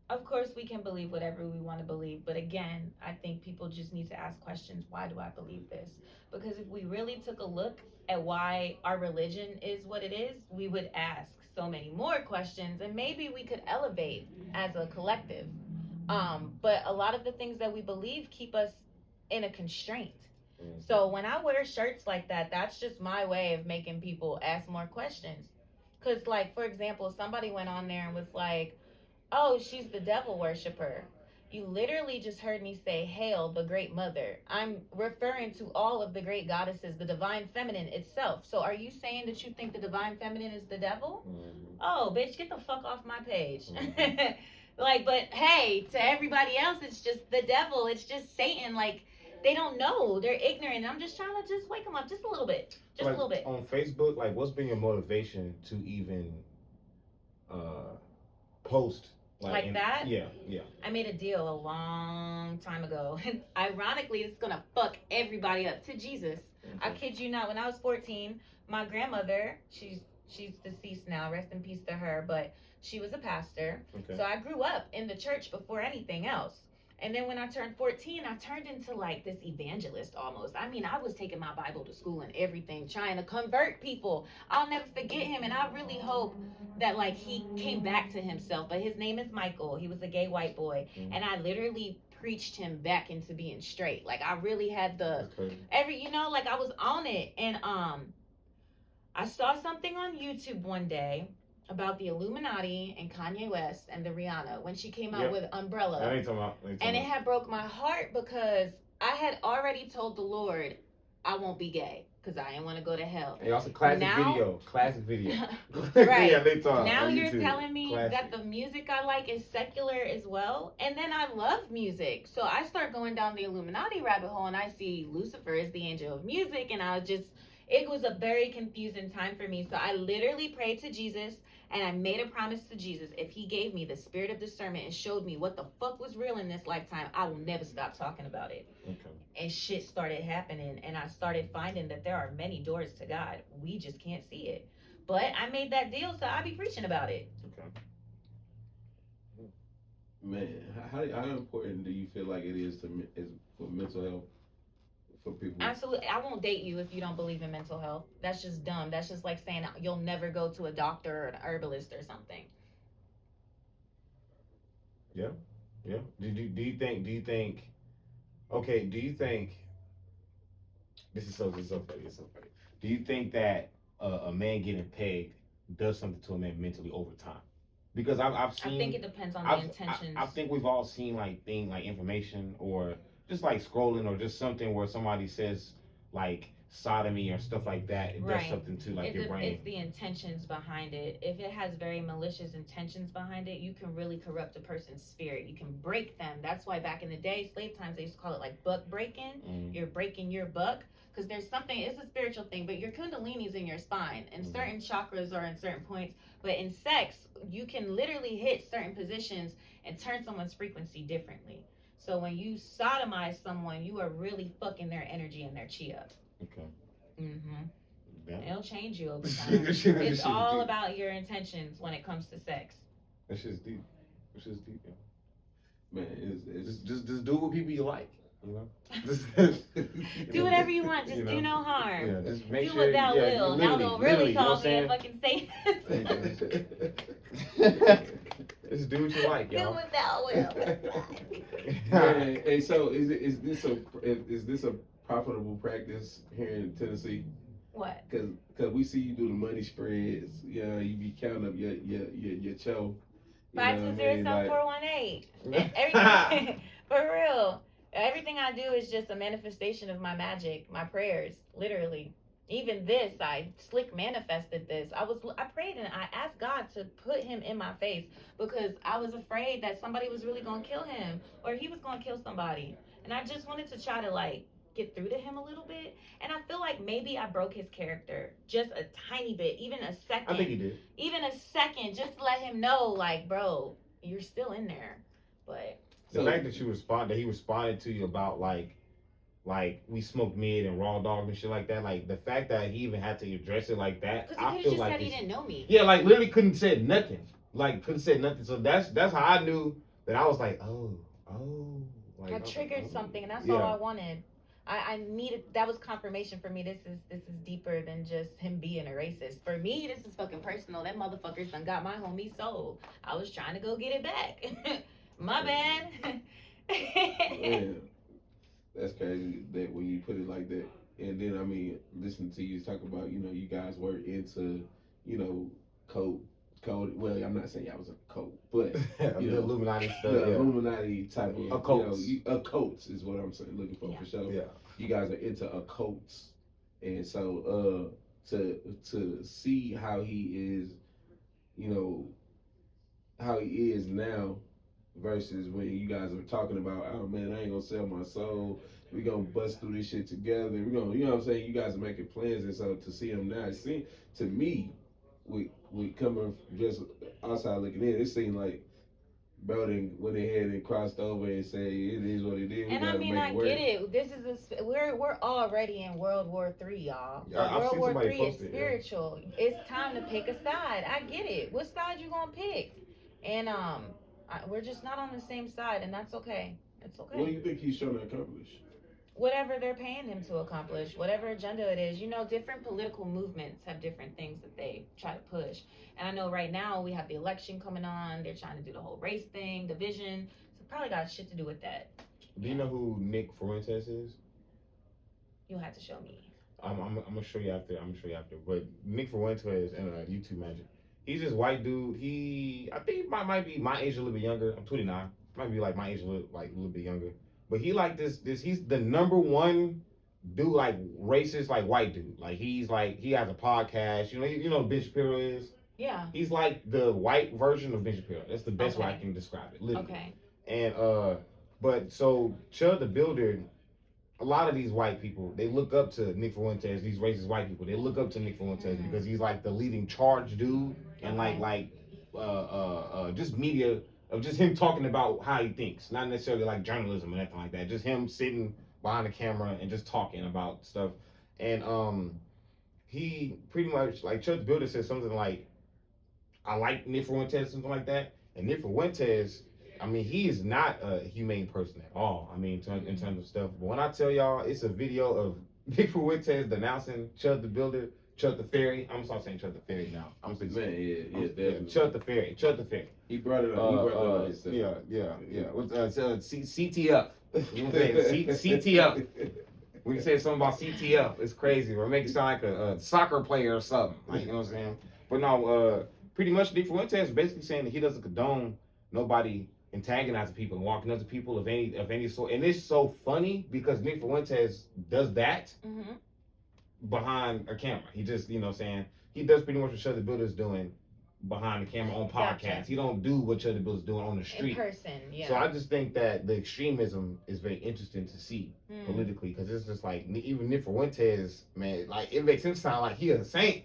of course, we can believe whatever we want to believe. But again, I think people just need to ask questions. Why do I believe this? Because if we really took a look at why our religion is what it is, we would ask so many more questions, and maybe we could elevate as a collective. But a lot of the things that we believe keep us in a constraint. So when I wear shirts like that, that's just my way of making people ask more questions. Because, like, for example, somebody went on there and was like, oh, she's the devil worshiper. You literally just heard me say, hail the great mother. I'm referring to all of the great goddesses, the divine feminine itself. So are you saying that you think the divine feminine is the devil? Oh, bitch, get the fuck off my page. But hey, to everybody else, it's just the devil. It's just Satan. They don't know. They're ignorant. I'm just trying to just wake them up just a little bit. Just a little bit. On Facebook, what's been your motivation to even post? Like that? Yeah. I made a deal a long time ago. And ironically, it's going to fuck everybody up. To Jesus. I kid you not. When I was 14, my grandmother, she's deceased now. Rest in peace to her. But she was a pastor. So I grew up in the church before anything else. And then when I turned 14, I turned into like this evangelist almost. I mean, I was taking my Bible to school and everything, trying to convert people. I'll never forget him. And I really hope that like he came back to himself. But his name is Michael. He was a gay white boy. And I literally preached him back into being straight. Like I really had the like I was on it. And I saw something on YouTube one day about the Illuminati and Kanye West and the Rihanna when she came out with Umbrella. And it had broke my heart because I had already told the Lord I won't be gay because I didn't want to go to hell. And also classic video. Right. Yeah, they talk now on you're YouTube. telling me that the music I like is secular as well. And then I love music. So I start going down the Illuminati rabbit hole and I see Lucifer is the angel of music. And it was a very confusing time for me. So I literally prayed to Jesus and I made a promise to Jesus. If he gave me the spirit of discernment and showed me what the fuck was real in this lifetime, I will never stop talking about it. Okay. And shit started happening. And I started finding that there are many doors to God. We just can't see it. But I made that deal, so I'll be preaching about it. Okay. Man, how important do you feel like it is for mental health for people? Absolutely. I won't date you if you don't believe in mental health. That's just dumb. That's just like saying you'll never go to a doctor or an herbalist or something. Yeah. Do you think this is so funny. Do you think that a man getting pegged does something to a man mentally over time? Because I've seen. I think it depends on the intentions. I think we've all seen like information or just like scrolling or just something where somebody says like sodomy or stuff like that. It does something to like your brain. It's the intentions behind it. If it has very malicious intentions behind it, you can really corrupt a person's spirit. You can break them. That's why back in the day, slave times, they used to call it like buck breaking. You're breaking your buck. Because there's something, it's a spiritual thing, but your kundalini's in your spine, and certain chakras are in certain points. But in sex, you can literally hit certain positions and turn someone's frequency differently. So when you sodomize someone, you are really fucking their energy and their chi up. Okay. Yeah. It'll change you over time. It's all about your intentions when it comes to sex. That's just deep. Yeah. Man, it's just do what people you like. You know? Do whatever you want, just do no harm. Yeah, just make do what thou will. Now they'll really call me a fucking Satanist. Just do what you like, y'all. Do what thou will. Man, and so is this a profitable practice here in Tennessee? What? Because we see you do the money spreads. Yeah, you be counting up your show. 520-7418. Everything for real. Everything I do is just a manifestation of my magic, my prayers, literally. Even this, I slick manifested this. I prayed and I asked God to put him in my face because I was afraid that somebody was really going to kill him or he was going to kill somebody. And I just wanted to try to like get through to him a little bit. And I feel like maybe I broke his character just a tiny bit, even a second. I think you did. Even a second, just to let him know, like, bro, you're still in there. But the fact that he responded to you about like we smoked mid and raw dog and shit like that, like the fact that he even had to address it like that, because he could have just said he didn't know me. Yeah, like literally couldn't say nothing. So that's how I knew that I was like, like, I triggered something, and that's all I wanted. I needed, that was confirmation for me. This is deeper than just him being a racist. For me, this is fucking personal. That motherfucker's done got my homie soul. I was trying to go get it back. My bad. Yeah. That's crazy that when you put it like that. And then, I mean, listening to you talk about, you guys were into, code. Well, I'm not saying y'all was a cult, but the Illuminati stuff. The Illuminati type of occults. Occults is what I'm saying, looking for sure. Yeah. You guys are into occults. And so to see how he is, how he is now versus when you guys are talking about, oh man, I ain't gonna sell my soul. We gonna bust through this shit together. We gonna, you know what I'm saying? You guys are making plans, and so to see him now, to me, we coming just outside looking in, it seemed like bro then went ahead and crossed over and say it is what it is. And I mean, I get it. This is we're already in World War III, y'all. World War III is spiritual. Yeah. It's time to pick a side. I get it. What side you gonna pick? And we're just not on the same side, and that's okay. It's okay. What do you think he's trying to accomplish? Whatever they're paying him to accomplish, whatever agenda it is. You know, different political movements have different things that they try to push. And I know right now we have the election coming on. They're trying to do the whole race thing, division. So probably got shit to do with that. Do you know who Nick Fuentes is? You'll have to show me. I'm gonna show you after. I'm gonna show you after. But Nick Fuentes and YouTube Magic. He's this white dude. I think he might be my age, a little bit younger. I'm 29. Might be like my age, a little bit younger. But he like this. He's the number one dude, like racist, like white dude. Like he has a podcast. You know who Ben Shapiro is. Yeah. He's like the white version of Ben Shapiro. That's the best way I can describe it. Literally. Okay. And but so Chud the Builder, a lot of these white people, they look up to Nick Fuentes. These racist white people, they look up to Nick Fuentes because he's like the leading charge dude, and just media of just him talking about how he thinks, not necessarily like journalism or anything like that. Just him sitting behind the camera and just talking about stuff. And he pretty much like Chud the Builder said something like, "I like Nick Fuentes," something like that. And Nick Fuentes, I mean, he is not a humane person at all. I mean, in terms of stuff. But when I tell y'all, it's a video of Nick Fuentes denouncing Chud the Builder, Chud the Fairy. I'm gonna start saying Chud the Fairy now. I'm saying definitely. Chud the Fairy. Chud the Fairy. He brought it up. Yeah. With CTF. You know what I'm saying? CTF. We can say something about CTF. It's crazy. Or make it sound like a soccer player or something. Like, you know what I'm saying? But no, pretty much Nick Fuentes is basically saying that he doesn't condone nobody antagonizing people and walking up to people of any sort. And it's so funny because Nick Fuentes does that behind a camera. He just, you know what I'm saying, he does pretty much what Chud the Builder's doing behind the camera on podcasts. Gotcha. He don't do what Chud the Builder's doing on the street. In person, yeah. So I just think that the extremism is very interesting to see politically, because it's just like, even Nick Fuentes, man, like it makes him sound like he a saint.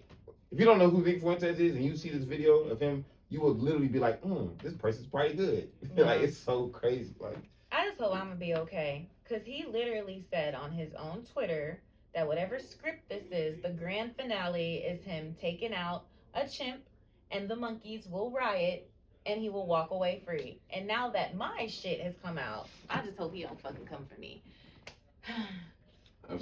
If you don't know who Nick Fuentes is and you see this video of him, you will literally be like, this person's probably good. Yeah. Like, it's so crazy. Like, I just hope I'm gonna be okay. Because he literally said on his own Twitter that whatever script this is, the grand finale is him taking out a chimp and the monkeys will riot and he will walk away free. And now that my shit has come out, I just hope he don't fucking come for me. I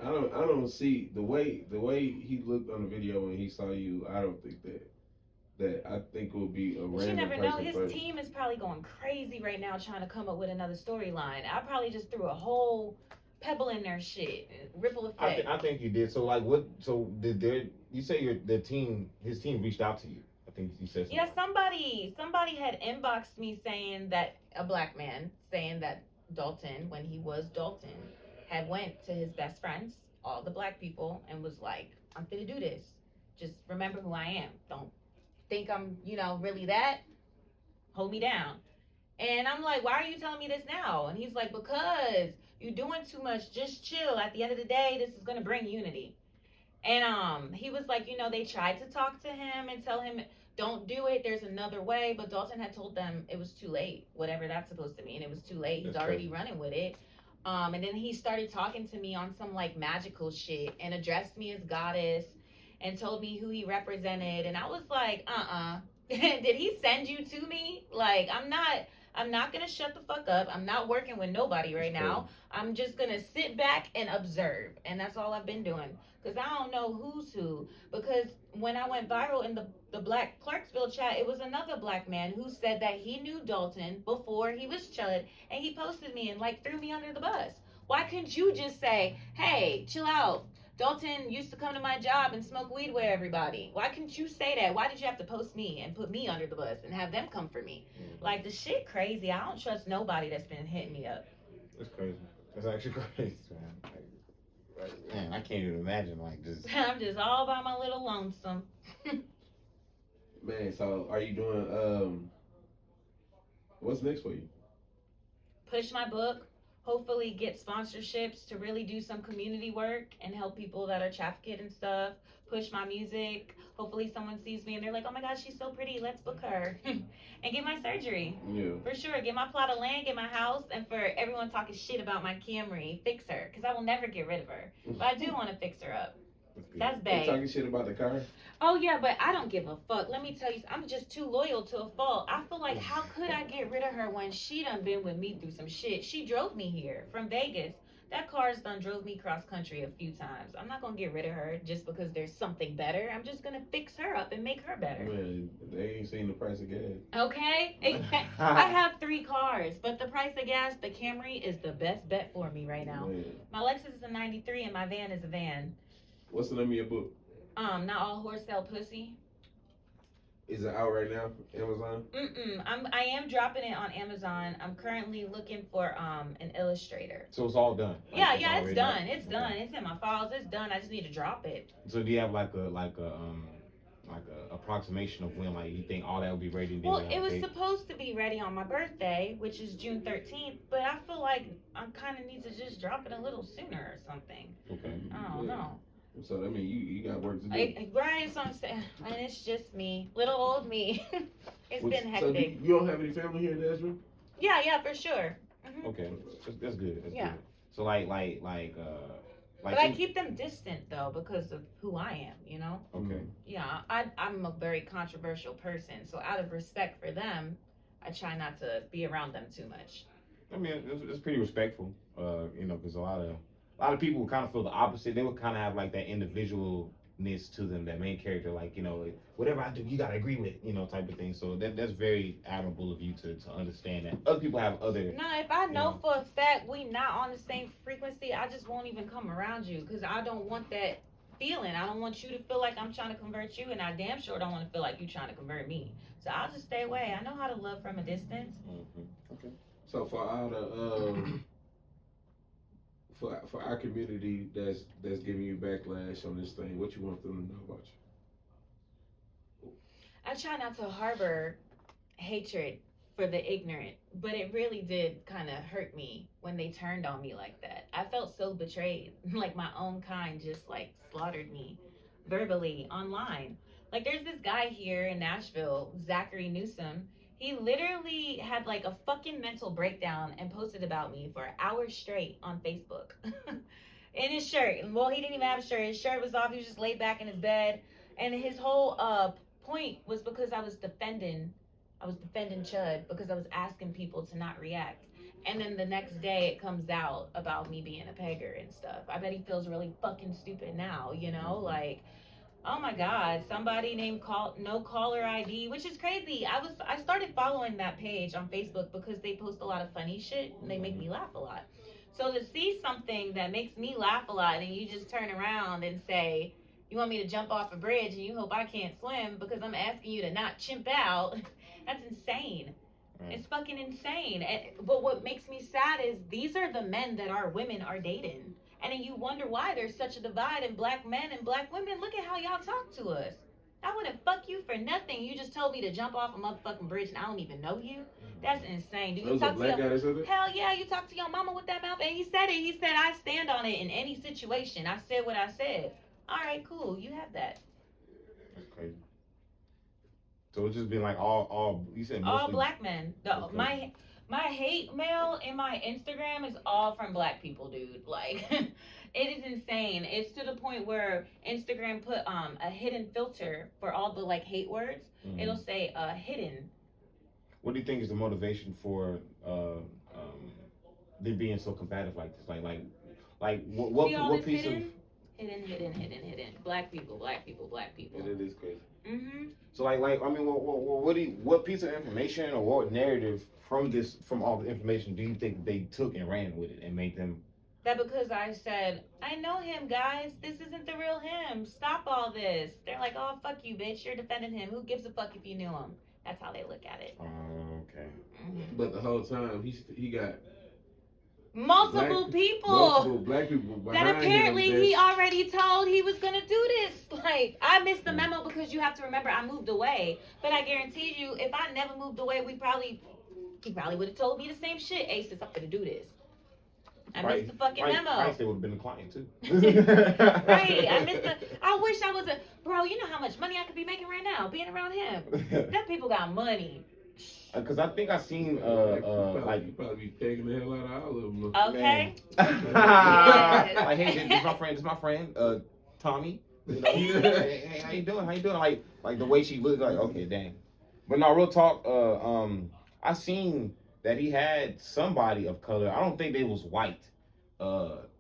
don't see the way he looked on the video when he saw you. I don't think that I think will be a random person. You never know. His team is probably going crazy right now trying to come up with another storyline. I probably just threw a whole pebble in their shit. Ripple effect. I think you did. So like, what? So did you say his team reached out to you? I think you said something. Yeah, somebody had inboxed me saying that a black man saying that Dalton, when he was Dalton, had went to his best friends, all the black people, and was like, "I'm finna do this. Just remember who I am. Don't think I'm, really that. Hold me down." And I'm like, "Why are you telling me this now?" And he's like, "Because you're doing too much. Just chill. At the end of the day, this is gonna bring unity." And he was like, they tried to talk to him and tell him, "Don't do it. There's another way." But Dalton had told them it was too late, whatever that's supposed to mean. It was too late. He's already running with it. And then he started talking to me on some like magical shit and addressed me as goddess and told me who he represented. And I was like, did he send you to me? Like, I'm not gonna shut the fuck up. I'm not working with nobody right now. I'm just gonna sit back and observe. And that's all I've been doing. Because I don't know who's who. Because when I went viral in the Black Clarksville chat, it was another black man who said that he knew Dalton before he was Chud. And he posted me and like threw me under the bus. Why couldn't you just say, "Hey, chill out. Dalton used to come to my job and smoke weed with everybody"? Why couldn't you say that? Why did you have to post me and put me under the bus and have them come for me? Like, the shit crazy. I don't trust nobody that's been hitting me up. It's crazy. It's actually crazy, man. Man, I can't even imagine, like, just... I'm just all by my little lonesome. Man, so are you doing, what's next for you? Push my book. Hopefully get sponsorships to really do some community work and help people that are trafficked and stuff. Push my music. Hopefully someone sees me and they're like, "Oh my God, she's so pretty. Let's book her." And get my surgery. Yeah. For sure. Get my plot of land, get my house, and for everyone talking shit about my Camry, fix her. Because I will never get rid of her. But I do want to fix her up. That's They bae. talking shit about the car. Oh yeah, but I don't give a fuck. Let me tell you, I'm just too loyal to a fault. I feel like, how could I get rid of her when she done been with me through some shit? She drove me here from Vegas. That car's done drove me cross country a few times. I'm not gonna get rid of her just because there's something better. I'm just gonna fix her up and make her better. Man, they ain't seen the price of gas. Okay? I have 3 cars, but the price of gas, the Camry is the best bet for me right now. Man. My Lexus is a 93 and my van is a van. What's the name of your book? Not all horse sell pussy. Is it out right now? Amazon? I am dropping it on Amazon. I'm currently looking for an illustrator. So it's all done. Yeah, Like, it's done. done. It's done. It's in my files. It's done. I just need to drop it. So do you have like a approximation of when like you think all that will be ready? Well, it was supposed to be ready on my birthday, which is June 13th, but I feel like I kind of need to just drop it a little sooner or something. Okay. I don't know. So I mean, you got work to do. Right, so I'm saying, and it's just me, little old me. It's been hectic. So you don't have any family here in Nashville? Yeah, for sure. Okay, that's good. That's Yeah. good. So like But I keep them distant though because of who I am, you know? Okay. Yeah, I'm a very controversial person, so out of respect for them, I try not to be around them too much. I mean, it's pretty respectful, you know, because a lot of people would kind of feel the opposite. They would kind of have like that individualness to them, that main character, like, you know, like, whatever I do, you gotta agree with, you know, type of thing. So that's very admirable of you to understand that. Other people have other. No, if I know for a fact we not on the same frequency, I just won't even come around you because I don't want that feeling. I don't want you to feel like I'm trying to convert you, and I damn sure don't want to feel like you trying to convert me. So I'll just stay away. I know how to love from a distance. Mm-hmm. Okay. So for all the for our community that's giving you backlash on this thing, what you want them to know about you? I try not to harbor hatred for the ignorant, but it really did kind of hurt me when they turned on me like that. I felt so betrayed, like my own kind just like slaughtered me verbally online. Like there's this guy here in Nashville, Zachary Newsom. He literally had like a fucking mental breakdown and posted about me for hours straight on Facebook. In his shirt. Well, he didn't even have a shirt. His shirt was off. He was just laid back in his bed. And his whole point was because I was defending Chud because I was asking people to not react. And then the next day it comes out about me being a pegger and stuff. I bet he feels really fucking stupid now, you know? Like, oh my God, somebody named No Caller ID, which is crazy. I started following that page on Facebook because they post a lot of funny shit and they make me laugh a lot. So to see something that makes me laugh a lot and you just turn around and say, you want me to jump off a bridge and you hope I can't swim because I'm asking you to not chimp out, that's insane. It's fucking insane. But what makes me sad is these are the men that our women are dating. And then you wonder why there's such a divide in black men and black women. Look at how y'all talk to us. I wouldn't fuck you for nothing. You just told me to jump off a motherfucking bridge and I don't even know you. That's insane. Do you talk to your hell yeah? You talk to your mama with that mouth, and he said it. He said I stand on it in any situation. I said what I said. All right, cool. You have that. That's crazy. So it's just been like all you said mostly all black men. My hate mail in my Instagram is all from black people, dude. Like, it is insane. It's to the point where Instagram put a hidden filter for all the like hate words. Mm-hmm. It'll say hidden. What do you think is the motivation for them being so combative like this? Like what piece hidden? of Hidden. Black people. It is crazy. Mm-hmm. So like I mean, what piece of information or what narrative from all the information do you think they took and ran with it and made them? That because I said, I know him, guys. This isn't the real him. Stop all this. They're like, oh, fuck you, bitch. You're defending him. Who gives a fuck if you knew him? That's how they look at it. Okay. Mm-hmm. But the whole time he got multiple black people that apparently he already told he was gonna do this. Like, I missed the memo because you have to remember I moved away. But I guarantee you, if I never moved away, he probably would have told me the same shit. Ace, I'm gonna do this. I missed the fucking memo. Price, they would have been a client too. Right. I wish I was bro, you know how much money I could be making right now being around him. Them people got money. Cause I think I seen you probably be pegging the hell out of all of them. Okay. Yes. Like, hey, this is my friend, Tommy. You know, hey, how you doing? How you doing? Like the way she looked, like, okay, dang. But no, real talk. I seen that he had somebody of color. I don't think they was white.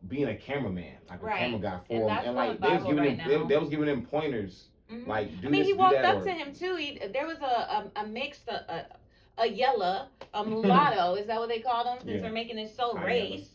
Being a cameraman, like a camera guy for him, and like they was giving him, they was giving him pointers. Mm-hmm. Like, do I mean, this, he do walked that, up or, to him too. There was a mixed a yellow, a mulatto. Is that what they called him? Since we're making it so High race.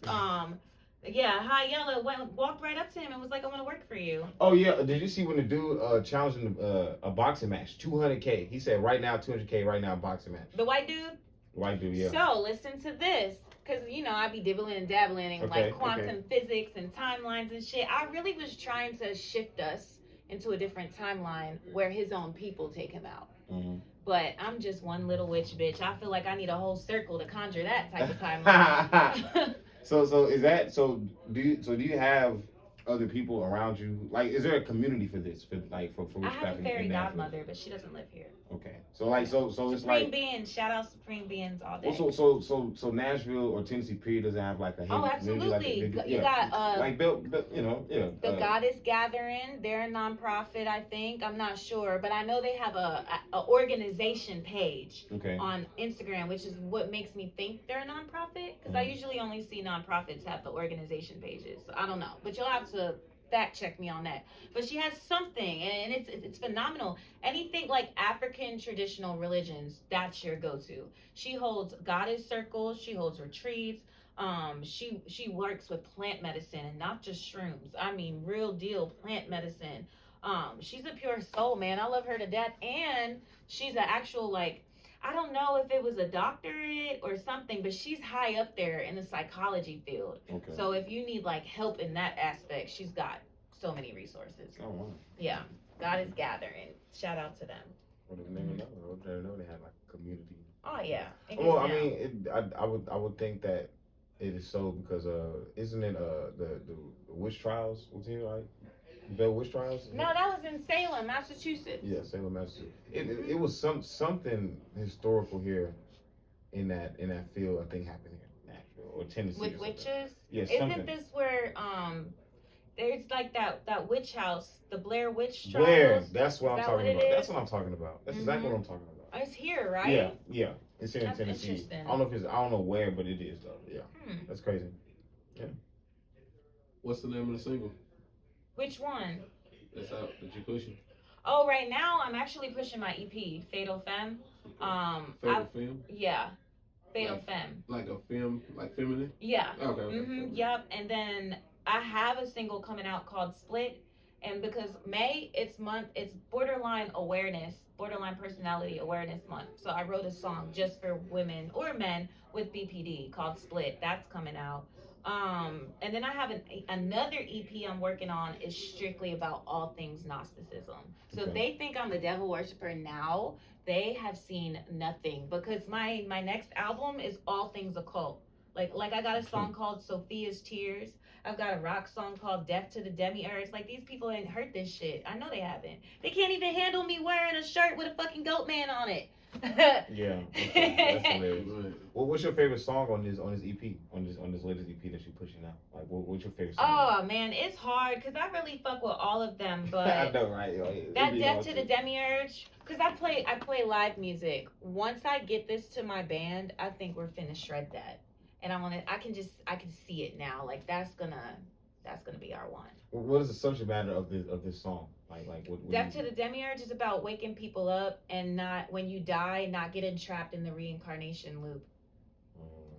Yeah, high yellow walked right up to him and was like, "I want to work for you." Oh yeah, did you see when the dude challenging a boxing match, 200K? He said right now 200K, right now boxing match. The white dude. White dude, yeah. So listen to this. Because, you know, I be dibbling and dabbling in like quantum physics and timelines and shit. I really was trying to shift us into a different timeline where his own people take him out. Mm-hmm. But I'm just one little witch bitch. I feel like I need a whole circle to conjure that type of timeline. So is that so? Do you have other people around you? Like, is there a community for this? For I have a fairy godmother, but she doesn't live here. Okay, so like so it's like Supreme Beings. Shout out Supreme Beings all day. Well, so Nashville or Tennessee period doesn't have like a oh, absolutely. Like you got like built, you know, the Goddess Gathering. They're a nonprofit, I think. I'm not sure, but I know they have a organization page on Instagram, which is what makes me think they're a nonprofit, because I usually only see nonprofits have the organization pages. So I don't know, but you'll have to fact check me on that. But she has something, and it's phenomenal. Anything like African traditional religions, that's your go-to. She holds goddess circles, she holds retreats. She works with plant medicine and not just shrooms. I mean, real deal plant medicine. She's a pure soul, man. I love her to death, and she's an actual, like, I don't know if it was a doctorate or something, but she's high up there in the psychology field. Okay. So if you need like help in that aspect, she's got so many resources. Oh wow. Yeah, Goddess Gathering. Shout out to them. Well, they never know. They know they have like a community. Oh yeah. Well, I mean, I would think that it is so because isn't it the witch trials was here, right? The witch trials? No, that was in Salem, Massachusetts. Yeah, Salem, Massachusetts. It was something historical here in that field. I think happened here, Nashville or Tennessee. With witches? Yeah, Isn't this where there's like that witch house, the Blair Witch trials? Blair, that's what I'm talking about. Is? That's what I'm talking about. That's exactly what I'm talking about. It's here, right? Yeah. It's here in Tennessee. I don't know where, but it is though. Yeah. That's crazy. Yeah. What's the name of the single? Which one? That's out that you pushing. Oh, right now I'm actually pushing my EP, Fatal Femme. Fatal Femme? Yeah. Fatal Femme. Like a femme, like feminine? Yeah. Okay. Yep. And then I have a single coming out called Split. And because May, it's borderline personality awareness month. So I wrote a song just for women or men with BPD called Split. That's coming out. And then I have another EP I'm working on is strictly about all things Gnosticism. So if they think I'm the devil worshiper now, they have seen nothing, because my next album is all things occult. Like I got a song called Sophia's Tears. I've got a rock song called Death to the Demiurge. Like, these people ain't heard this shit. I know they haven't. They can't even handle me wearing a shirt with a fucking goat man on it. Yeah, okay. That's hilarious. Well, what's your favorite song on this EP, on this latest EP that you're pushing out? Like, what's your favorite song? Oh man, it's hard because I really fuck with all of them, but I know, right? That Death to the Demiurge, because I play live music. Once I get this to my band, I think we're finna shred that, and I can see it now. Like, that's gonna be our one. What is the subject matter of this song? Like what Death to the Demiurge is about waking people up and not, when you die, not getting trapped in the reincarnation loop.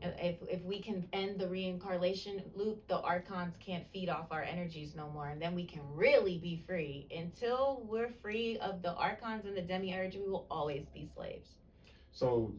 If we can end the reincarnation loop, the archons can't feed off our energies no more, and then we can really be free. Until we're free of the archons and the demiurge, we will always be slaves. So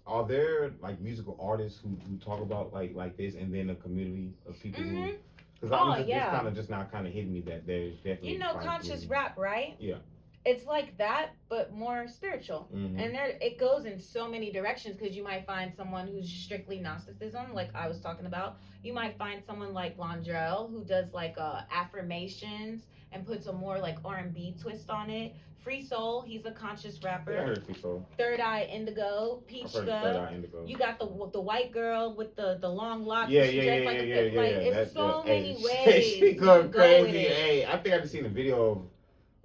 are there like musical artists who talk about like this, and then a community of people who? Because it's kind of just now kind of hitting me that there's definitely conscious rap, right? Yeah. It's like that, but more spiritual. And it goes in so many directions, because you might find someone who's strictly Gnosticism, like I was talking about. You might find someone like Londrell, who does like affirmations and puts a more like R&B twist on it. Free Soul, he's a conscious rapper. Yeah, I heard Free Soul. Third Eye Indigo, Peach Third Gum. Eye Indigo. You got the white girl with the long locks. Yeah, she dressed like a fit. Like it's so many ways. She you going can go with crazy. it. Hey, I think I just seen a video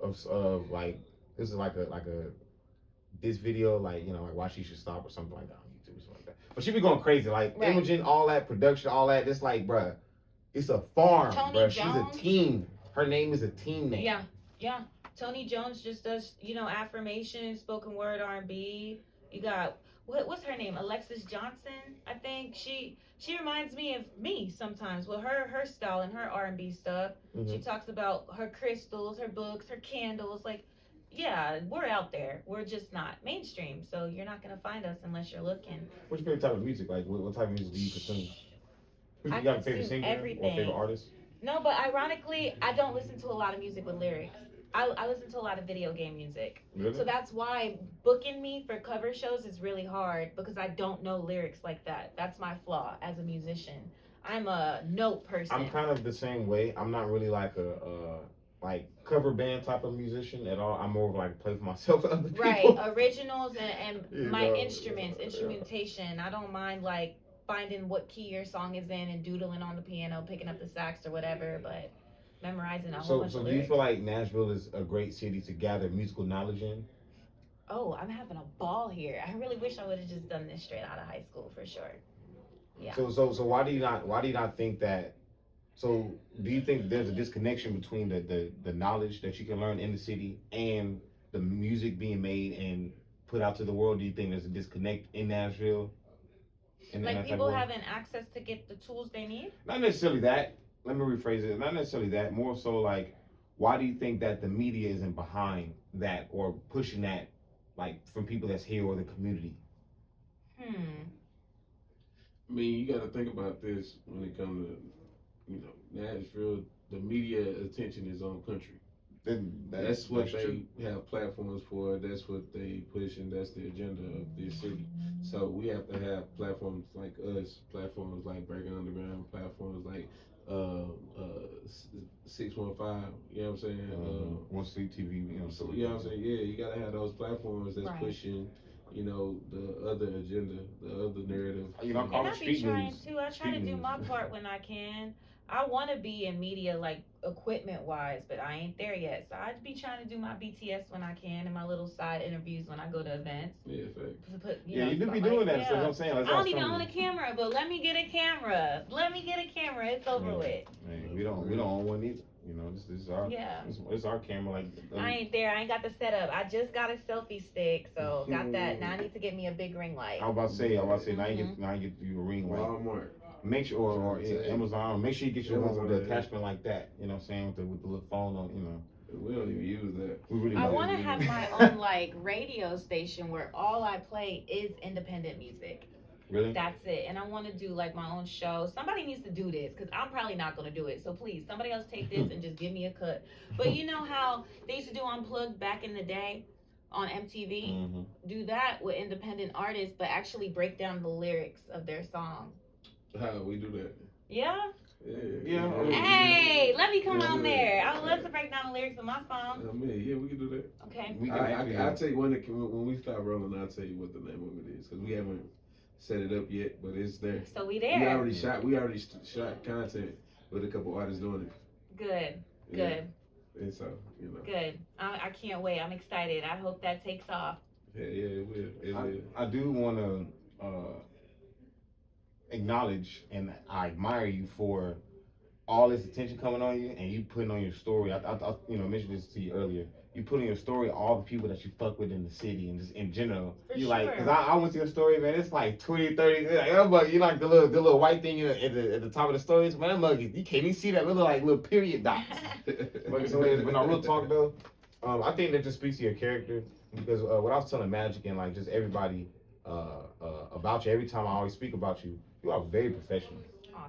of like this is like a this video like like why she should stop or something like that on YouTube or something like that. But she be going crazy like Right. imaging all that production, all that. It's like, bruh, it's a farm, Tony bruh. Jones. She's a team. Her name is a team name. Yeah. Tony Jones just does affirmations, spoken word R&B. You got what's her name? Alexis Johnson, I think. She reminds me of me sometimes with her style and her R&B stuff. Mm-hmm. She talks about her crystals, her books, her candles. Like, yeah, we're out there. We're just not mainstream. So you're not gonna find us unless you're looking. What's your favorite type of music? Like, what type of music do you consume? You I got a favorite consume singer everything. or favorite artist? No, but ironically, I don't listen to a lot of music with lyrics. I listen to a lot of video game music. Really? So that's why booking me for cover shows is really hard because I don't know lyrics like that. That's my flaw as a musician. I'm a note person. I'm kind of the same way. I'm not really like a like cover band type of musician at all. I'm more of like play for myself and other people. Right, originals and my know, instruments, instrumentation. I don't mind like finding what key your song is in and doodling on the piano, picking up the sax or whatever, but memorizing a whole bunch of So do lyrics. you feel like Nashville is a great city to gather musical knowledge in? Oh, I'm having a ball here. I really wish I would have just done this straight out of high school for sure. Yeah. So why do you not think that? So do you think there's a disconnection between the knowledge that you can learn in the city and the music being made and put out to the world? Do you think there's a disconnect in Nashville? Like people having access to get the tools they need? Not necessarily that. Let me rephrase it. Not necessarily that. More so like, why do you think that the media isn't behind that or pushing that, like from people that's here or the community? I mean, you got to think about this when it comes to, Nashville. The media attention is on country. That's what they have platforms for. That's what they push, and that's the agenda of this city. So we have to have platforms like us, platforms like Breaking Underground, platforms like 615. You know what I'm saying? One Sleep TV. So you know what I'm saying? Yeah, you gotta have those platforms that's pushing. The other agenda, the other narrative. I call it street news. I try to do my part when I can. I want to be in media, like equipment wise, but I ain't there yet. So I'd be trying to do my BTS when I can and my little side interviews when I go to events. Yeah, fact. You do be doing that. So I'm saying, I don't even own a camera, but let me get a camera. It's over with. Man, we don't own one either. This is our it's our camera. Like I ain't there. I ain't got the setup. I just got a selfie stick, so got that. Now I need to get me a big ring light. I was about to say. Now you get you a ring light. Walmart. Make sure or Amazon. Make sure you get your one with the attachment like that. You know what I'm saying, with the little phone on. We don't even use that. We really I don't. want to have my own like radio station where all I play is independent music. Really? That's it. And I want to do like my own show. Somebody needs to do this because I'm probably not going to do it. So please, somebody else take this and just give me a cut. But you know how they used to do Unplugged back in the day on MTV? Mm-hmm. Do that with independent artists, but actually break down the lyrics of their song. How we do that? Yeah? Yeah. Hey, let me come on there. I would love to break down the lyrics of my song. I mean, yeah, we can do that. Okay. I'll tell you when we start rolling. I'll tell you what the name of it is because we haven't set it up yet, but it's there. So we there. We already shot content with a couple artists doing it. Good. Yeah. And so Good. I can't wait. I'm excited. I hope that takes off. Yeah, it will. I do want to acknowledge and I admire you for all this attention coming on you and you putting on your story. I mentioned this to you earlier. You put in your story all the people that you fuck with in the city and just in general. For you sure. like, cause I went to your story, man. It's like 20, 30. Like, you like the little white thing at the top of the stories, man. Look, you can't even see that little period dots. But no, real talk though, I think that just speaks to your character because what I was telling Magic and like just everybody about you, every time I always speak about you, you are very professional.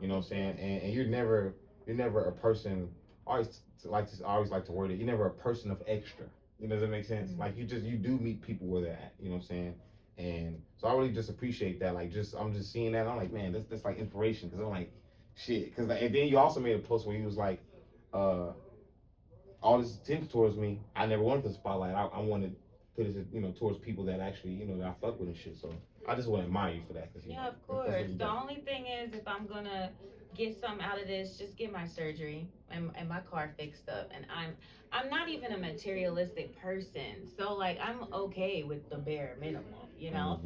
You know what I'm saying? And you're never a person. I always like to word it. You're never a person of extra. Does that make sense? Mm-hmm. Like you do meet people where they're at. You know what I'm saying? And so I really just appreciate that. Like I'm just seeing that. I'm like, man, that's like inspiration. Cause I'm like, shit. Cause and then you also made a post where you was like, all this attention towards me, I never wanted the spotlight. I wanted to put it, towards people that actually, that I fuck with and shit. So I just want to admire you for that. Cause, Yeah, of course. The only thing is, if I'm gonna get something out of this, just get my surgery and my car fixed up. And I'm not even a materialistic person, so like I'm okay with the bare minimum, you know.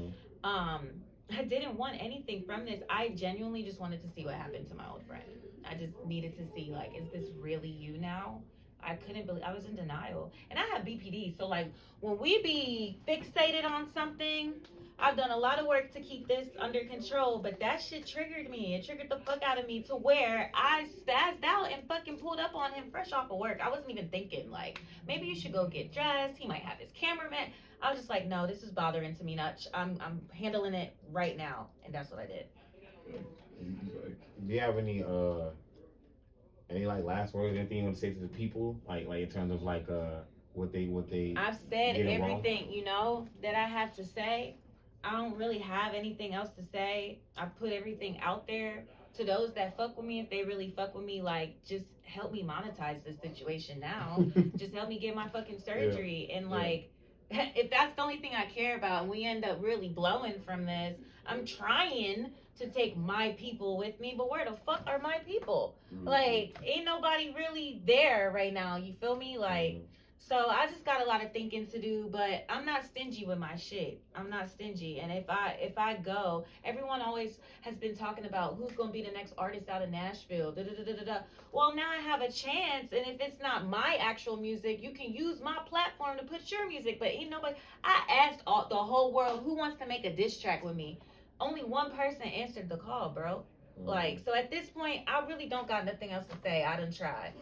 I didn't want anything from this. I genuinely just wanted to see what happened to my old friend. I just needed to see, like, is this really you now? I couldn't believe, I was in denial. And I have BPD, so like when we be fixated on something, I've done a lot of work to keep this under control, but that shit triggered me. It triggered the fuck out of me to where I spazzed out and fucking pulled up on him fresh off of work. I wasn't even thinking, like, maybe you should go get dressed. He might have his cameraman. I was just like, no, this is bothering to me much. I'm handling it right now. And that's what I did. Do you have any like last words, anything you want to say to the people? Like in terms of like what they I've said everything, that I have to say. I don't really have anything else to say. I put everything out there to those that fuck with me. If they really fuck with me, like, just help me monetize this situation now. Just help me get my fucking surgery. And like, if that's the only thing I care about and we end up really blowing from this, I'm trying to take my people with me, but where the fuck are my people? Like, ain't nobody really there right now. You feel me? Like, so I just got a lot of thinking to do, but I'm not stingy with my shit. I'm not stingy. And if I go, everyone always has been talking about who's gonna be the next artist out of Nashville. Well, now I have a chance, and if it's not my actual music, you can use my platform to put your music. But ain't nobody. I asked the whole world who wants to make a diss track with me. Only one person answered the call, bro. Like, so at this point, I really don't got nothing else to say. I done tried.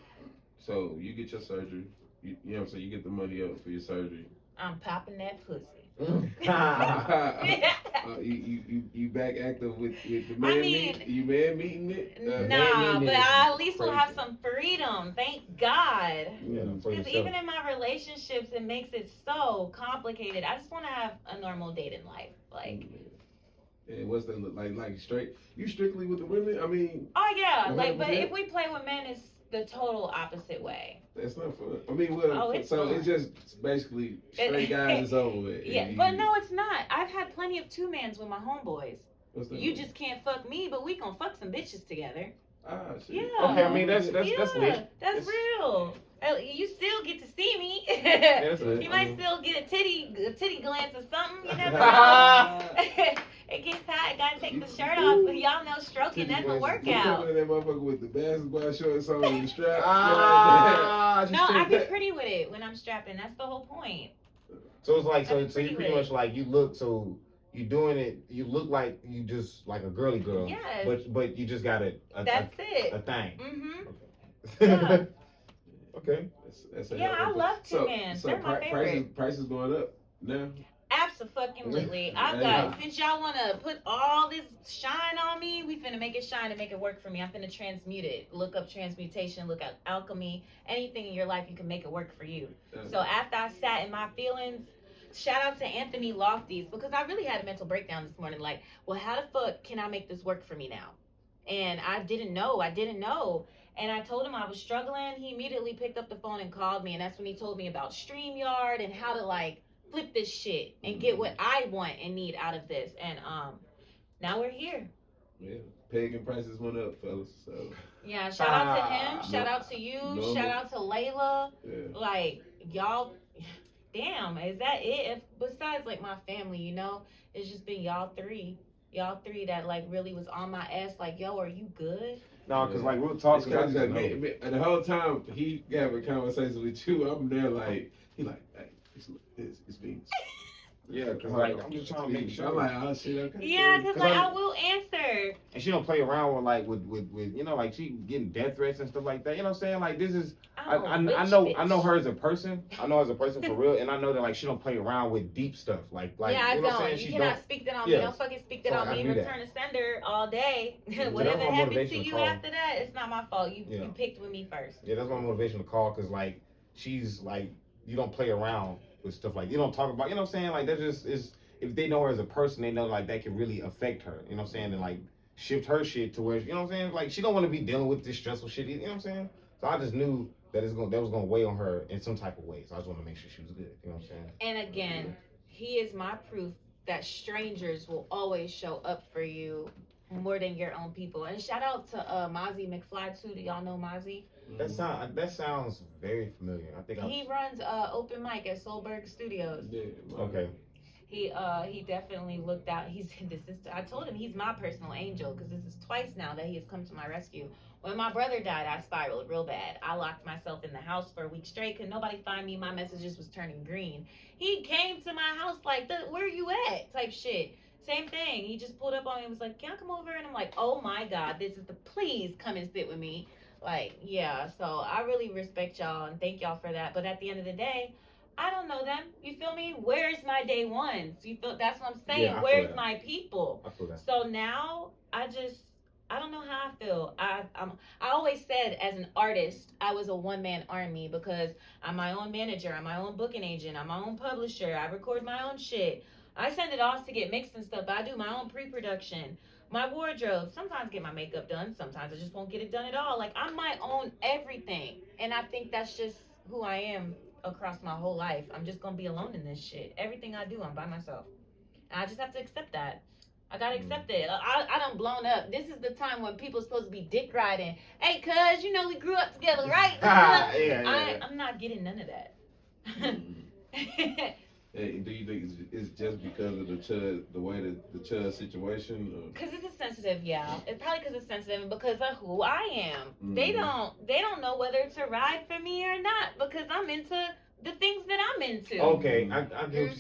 So you get your surgery. You know what I'm saying? You get the money up for your surgery. I'm popping that pussy. You back active with the man meeting? You man meeting it? Nah, but I at least will have some freedom. Thank God. Yeah, because even in my relationships, it makes it so complicated. I just want to have a normal dating life, like. And what's that look like? Like straight? You strictly with the women? I mean. Oh yeah, 100%. Like, but if we play with men, it's the total opposite way. That's not fun. I mean, well, it's so fun. It's just basically straight guys is over with. Yeah, but no, it's not. I've had plenty of two-mans with my homeboys. You just can't fuck me, but we gonna fuck some bitches together. Ah, shit. Yeah. Okay, I mean that's lit. That's real. You still get to see me. You might still get a titty glance or something. You never know. It gets hot. Gotta take the shirt off. But y'all know stroking, that's a workout. You coming in that motherfucker with the basketball shorts on and the strap. No, I be pretty with it when I'm strapping. That's the whole point. So it's like, so you pretty much like, you look, so you doing it, you look like you just like a girly girl. Yes. But you just got a thing. Mm-hmm. Yeah. Okay. Yeah, I love two-mans. They're my favorite. Prices going up now. Absolutely. I've got, since y'all want to put all this shine on me, we finna make it shine and make it work for me. I'm finna transmute it. Look up transmutation, look up alchemy. Anything in your life, you can make it work for you. So after I sat in my feelings, shout out to Anthony Lofties, because I really had a mental breakdown this morning. Like, well, how the fuck can I make this work for me now? And I didn't know. And I told him I was struggling. He immediately picked up the phone and called me. And that's when he told me about StreamYard and how to, like, flip this shit and get what I want and need out of this. And now we're here. Yeah, pagan prices went up, fellas. So yeah, shout out to him. Shout out to you. Shout out to Layla. Yeah. Like, y'all, damn, is that it? Besides, like, my family, it's just been y'all three that like really was on my ass. Like, yo, are you good? No, because like real talk. And the whole time he got a conversation with you, I'm there like he like, hey, it's beans. Yeah, because like I'm just trying to make sure. I'm like, oh shit, okay. Yeah, because like I will answer. And she don't play around with like with like she getting death threats and stuff like that. You know what I'm saying? Like this is I know her as a person. I know her as a person for real, and I know that like she don't play around with deep stuff. Like yeah, I you know don't. What I'm you cannot speak that on me. Don't fucking speak that on me. Return to sender all day. Whatever happened to you after that, it's not my fault. You picked with me first. Yeah, that's my motivation to call, because like she's like, you don't play around with stuff like, you don't talk about, you know what I'm saying? Like that just is, if they know her as a person, they know like that can really affect her, you know what I'm saying? And like shift her shit to where, you know what I'm saying? Like she don't want to be dealing with this stressful shit, you know what I'm saying? So I just knew that was gonna weigh on her in some type of way. So I just want to make sure she was good. You know what I'm saying? And again, he is my proof that strangers will always show up for you more than your own people. And shout out to Mozzie McFly too. Do y'all know Mozzie? That sounds very familiar. I think he runs open mic at Solberg Studios. Yeah, okay. He definitely looked out. I told him he's my personal angel because this is twice now that he has come to my rescue. When my brother died, I spiraled real bad. I locked myself in the house for a week straight. Could nobody find me? My messages was turning green. He came to my house like, where you at? Type shit. Same thing. He just pulled up on me and was like, can I come over? And I'm like, oh my God, please come and sit with me. Like, yeah, so I really respect y'all and thank y'all for that. But at the end of the day, I don't know them. You feel me? Where's my day ones? You feel that's what I'm saying. Yeah, Where's my people? I feel that. So now I don't know how I feel. I always said as an artist, I was a one-man army because I'm my own manager, I'm my own booking agent, I'm my own publisher, I record my own shit. I send it off to get mixed and stuff, but I do my own pre-production. My wardrobe, sometimes get my makeup done, sometimes I just won't get it done at all. Like, I'm my own everything. And I think that's just who I am across my whole life. I'm just gonna be alone in this shit. Everything I do, I'm by myself. And I just have to accept that. I gotta accept it. I done blown up. This is the time when people are supposed to be dick riding. Hey, cuz, you know we grew up together, right? I'm not getting none of that. Hey, do you think it's just because of the way the Chud situation? Because it's sensitive, yeah. It's probably because it's sensitive and because of who I am. Mm-hmm. They don't know whether to ride for me or not because I'm into the things that I'm into. Okay, I get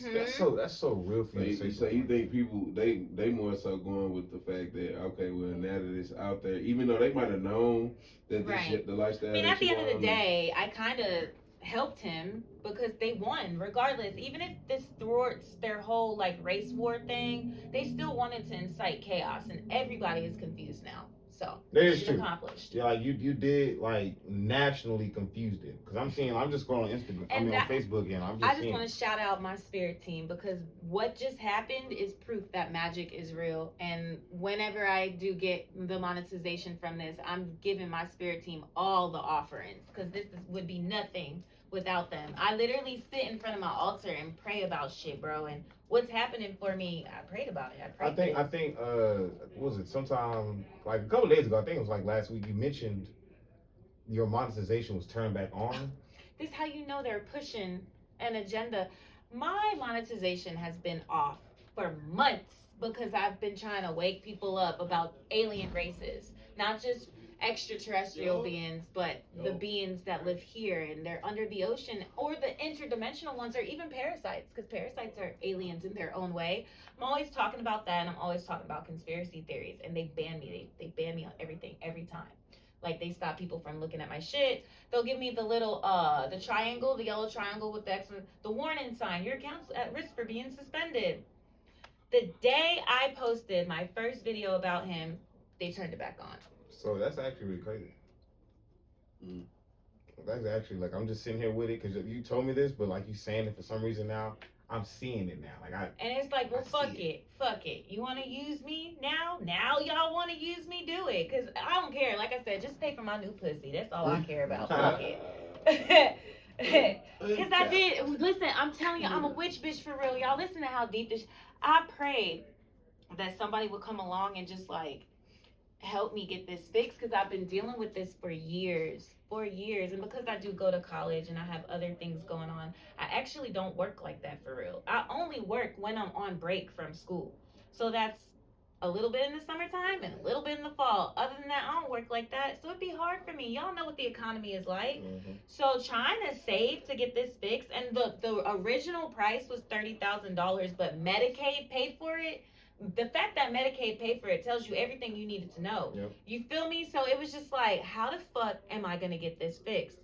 that's so real for you. So you think people they more so going with the fact that okay, well now that it's out there, even though they might have known that this shit, the lifestyle. I mean, at the end of the day, I kind of helped him because they won regardless. Even if this thwarts their whole like race war thing, they still wanted to incite chaos, and everybody is confused now. So that is true. Accomplished. Yeah, like you did like nationally confused it because I'm just going on Instagram. On Facebook, and I just want to shout out my spirit team because what just happened is proof that magic is real. And whenever I do get the monetization from this, I'm giving my spirit team all the offerings because would be nothing without them. I literally sit in front of my altar and pray about shit, bro. And what's happening for me, I prayed about it. I think what was it sometime like a couple of days ago, I think it was like last week, you mentioned your monetization was turned back on. This is how you know they're pushing an agenda. My monetization has been off for months because I've been trying to wake people up about alien races, not just extraterrestrial beings, but the beings that live here and they're under the ocean, or the interdimensional ones, or even parasites, because parasites are aliens in their own way. I'm always talking about that, and I'm always talking about conspiracy theories, and they ban me. They ban me on everything every time. Like, they stop people from looking at my shit. They'll give me the little the triangle, the yellow triangle with the warning sign. Your account's at risk for being suspended. The day I posted my first video about him, they turned it back on. So that's actually really crazy. That's actually, like, I'm just sitting here with it because you told me this, but like you saying it for some reason now, I'm seeing it now. And it's like, well, fuck it. You want to use me now? Now y'all want to use me? Do it, because I don't care. Like I said, just pay for my new pussy. That's all I care about. Fuck it. Because I did. Listen, I'm telling you, I'm a witch bitch for real. Y'all listen to how deep this. I prayed that somebody would come along and just like help me get this fixed because I've been dealing with this for years. And because I do go to college and I have other things going on, I actually don't work like that for real. I only work when I'm on break from school. So that's a little bit in the summertime and a little bit in the fall. Other than that, I don't work like that. So it'd be hard for me. Y'all know what the economy is like. So trying to save to get this fixed, and the original price was $30,000, but Medicaid paid for it. The fact that Medicaid paid for it tells you everything you needed to know. Yep. You feel me? So it was just like, how the fuck am I gonna get this fixed?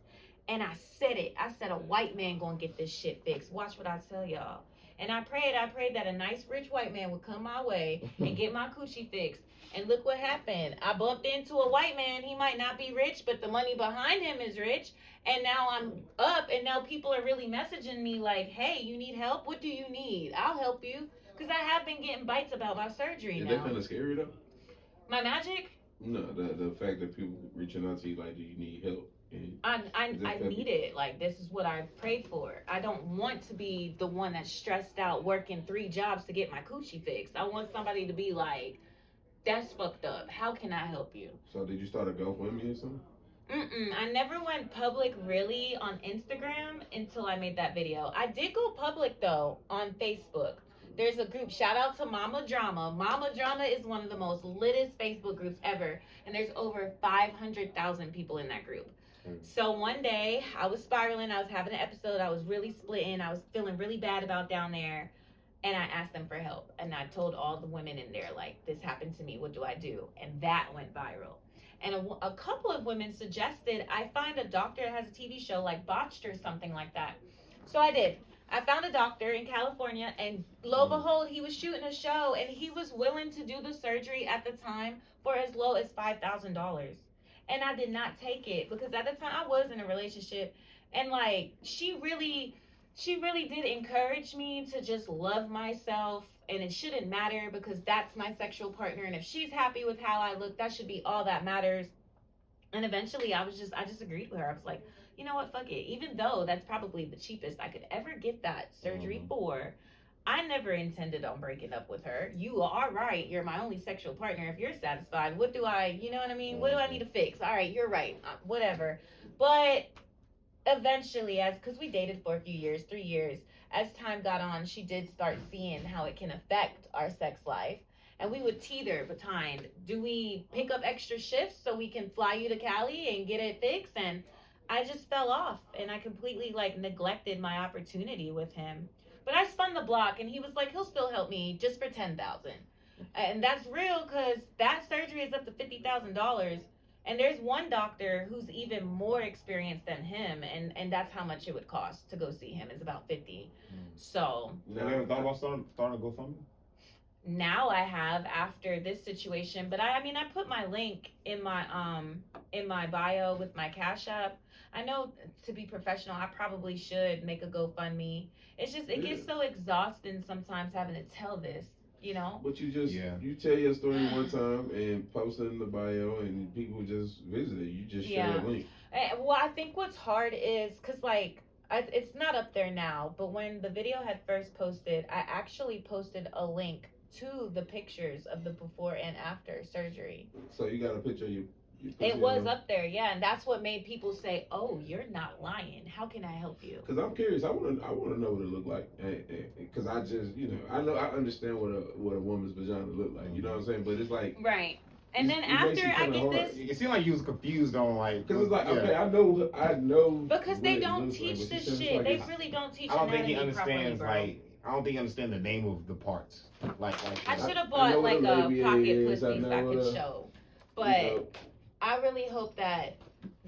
And I said it. I said a white man gonna get this shit fixed. Watch what I tell y'all. And I prayed that a nice rich white man would come my way and get my coochie fixed. And look what happened. I bumped into a white man. He might not be rich, but the money behind him is rich. And now I'm up, and now people are really messaging me like, hey, you need help? What do you need? I'll help you. Because I have been getting bites about my surgery now. Is that kind of scary, though? My magic? No, the fact that people reaching out to you like, do you need help? And I is that need it. Like, this is what I prayed for. I don't want to be the one that's stressed out working 3 jobs to get my coochie fixed. I want somebody to be like, that's fucked up. How can I help you? So did you start a GoFundMe or something? I never went public really on Instagram until I made that video. I did go public though on Facebook. There's a group, shout out to Mama Drama. Mama Drama is one of the most littest Facebook groups ever. And there's over 500,000 people in that group. So one day I was spiraling, I was having an episode, I was really splitting, I was feeling really bad about down there. And I asked them for help. And I told all the women in there, like, this happened to me, what do I do? And that went viral. And a couple of women suggested I find a doctor that has a TV show like Botched or something like that. So I did. I found a doctor in California, and lo and behold, he was shooting a show, and he was willing to do the surgery at the time for as low as $5,000. And I did not take it because at the time I was in a relationship, and like she really did encourage me to just love myself, and it shouldn't matter because that's my sexual partner, and if she's happy with how I look, that should be all that matters. And eventually I just agreed with her. I was like, you know what, fuck it. Even though that's probably the cheapest I could ever get that surgery for, I never intended on breaking up with her. You are right. You're my only sexual partner. If you're satisfied, what do I, you know what I mean? What do I need to fix? All right, you're right. Whatever. But eventually, because we dated for a few years, 3 years, as time got on, she did start seeing how it can affect our sex life. And we would teeter behind, do we pick up extra shifts so we can fly you to Cali and get it fixed? And I just fell off, and I completely like neglected my opportunity with him. But I spun the block, and he was like, he'll still help me just for $10,000. And that's real, because that surgery is up to $50,000. And there's one doctor who's even more experienced than him, and that's how much it would cost to go see him. It's about 50. So have you ever thought about starting a GoFundMe? now I have, after this situation, but I mean I put my link in my bio with my Cash App. I know, to be professional, I probably should make a GoFundMe. It's just it gets so exhausting sometimes having to tell this, you know. But you just you tell your story one time and post it in the bio, and people just visit it. You just share a link. Well, I think what's hard is because like it's not up there now, but when the video had first posted, I actually posted a link to the pictures of the before and after surgery. So you got a picture of you. It was up there, yeah, and that's what made people say, "Oh, you're not lying. How can I help you?" Because I'm curious. I want to know what it looked like. Because I just, I understand what a woman's vagina look like. You know what I'm saying? But it's like right. And then after I get this, it seemed like you was confused on like. Because it's like, okay, I know. Because they don't teach this shit. They really don't teach. I don't think he properly, understands bro. like. I don't think he understands the name of the parts. Like I should have bought like a pocket pussy so I could show. But I really hope that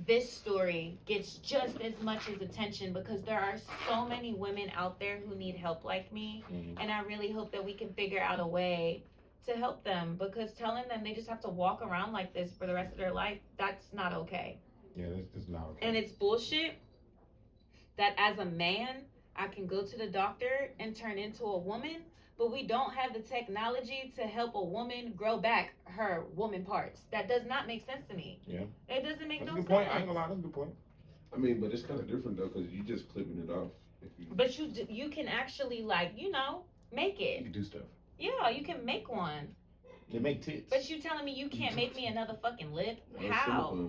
this story gets just as much as attention, because there are so many women out there who need help like me. And I really hope that we can figure out a way to help them, because telling them they just have to walk around like this for the rest of their life, that's not okay. Yeah, that's not okay. And it's bullshit that as a man, I can go to the doctor and turn into a woman, but we don't have the technology to help a woman grow back her woman parts. That does not make sense to me. Yeah. It doesn't make no sense. Point. I ain't gonna lie, that's a good point. I mean, but it's kind of different though, because you just clipping it off. But you can actually make it. You can do stuff. Yeah, you can make one. They make tits. But you telling me you can't make me another fucking lip? How?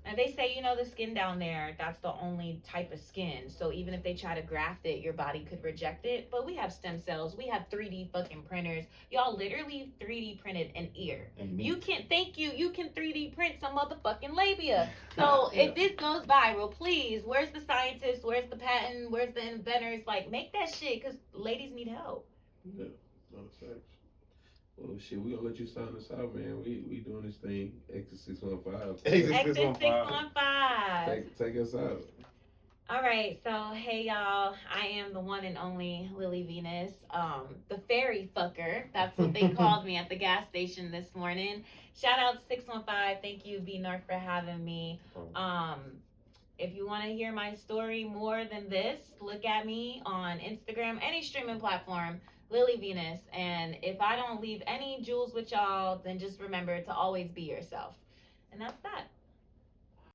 And they say, the skin down there, that's the only type of skin. So even if they try to graft it, your body could reject it. But we have stem cells. We have 3D fucking printers. Y'all literally 3D printed an ear. You can 3D print some motherfucking labia. So if this goes viral, please, where's the scientists? Where's the patent? Where's the inventors? Like, make that shit, because ladies need help. Yeah, no sex. Well, shit, we gonna let you sign us out, man. We doing this thing, Exit615. Exit615. Take us out. All right, so hey y'all, I am the one and only Lili Venus, the fairy fucker. That's what they called me at the gas station this morning. Shout out to 615. Thank you, B North, for having me. If you want to hear my story more than this, look at me on Instagram, any streaming platform, Lili Venus. And if I don't leave any jewels with y'all, then just remember to always be yourself. And that's that.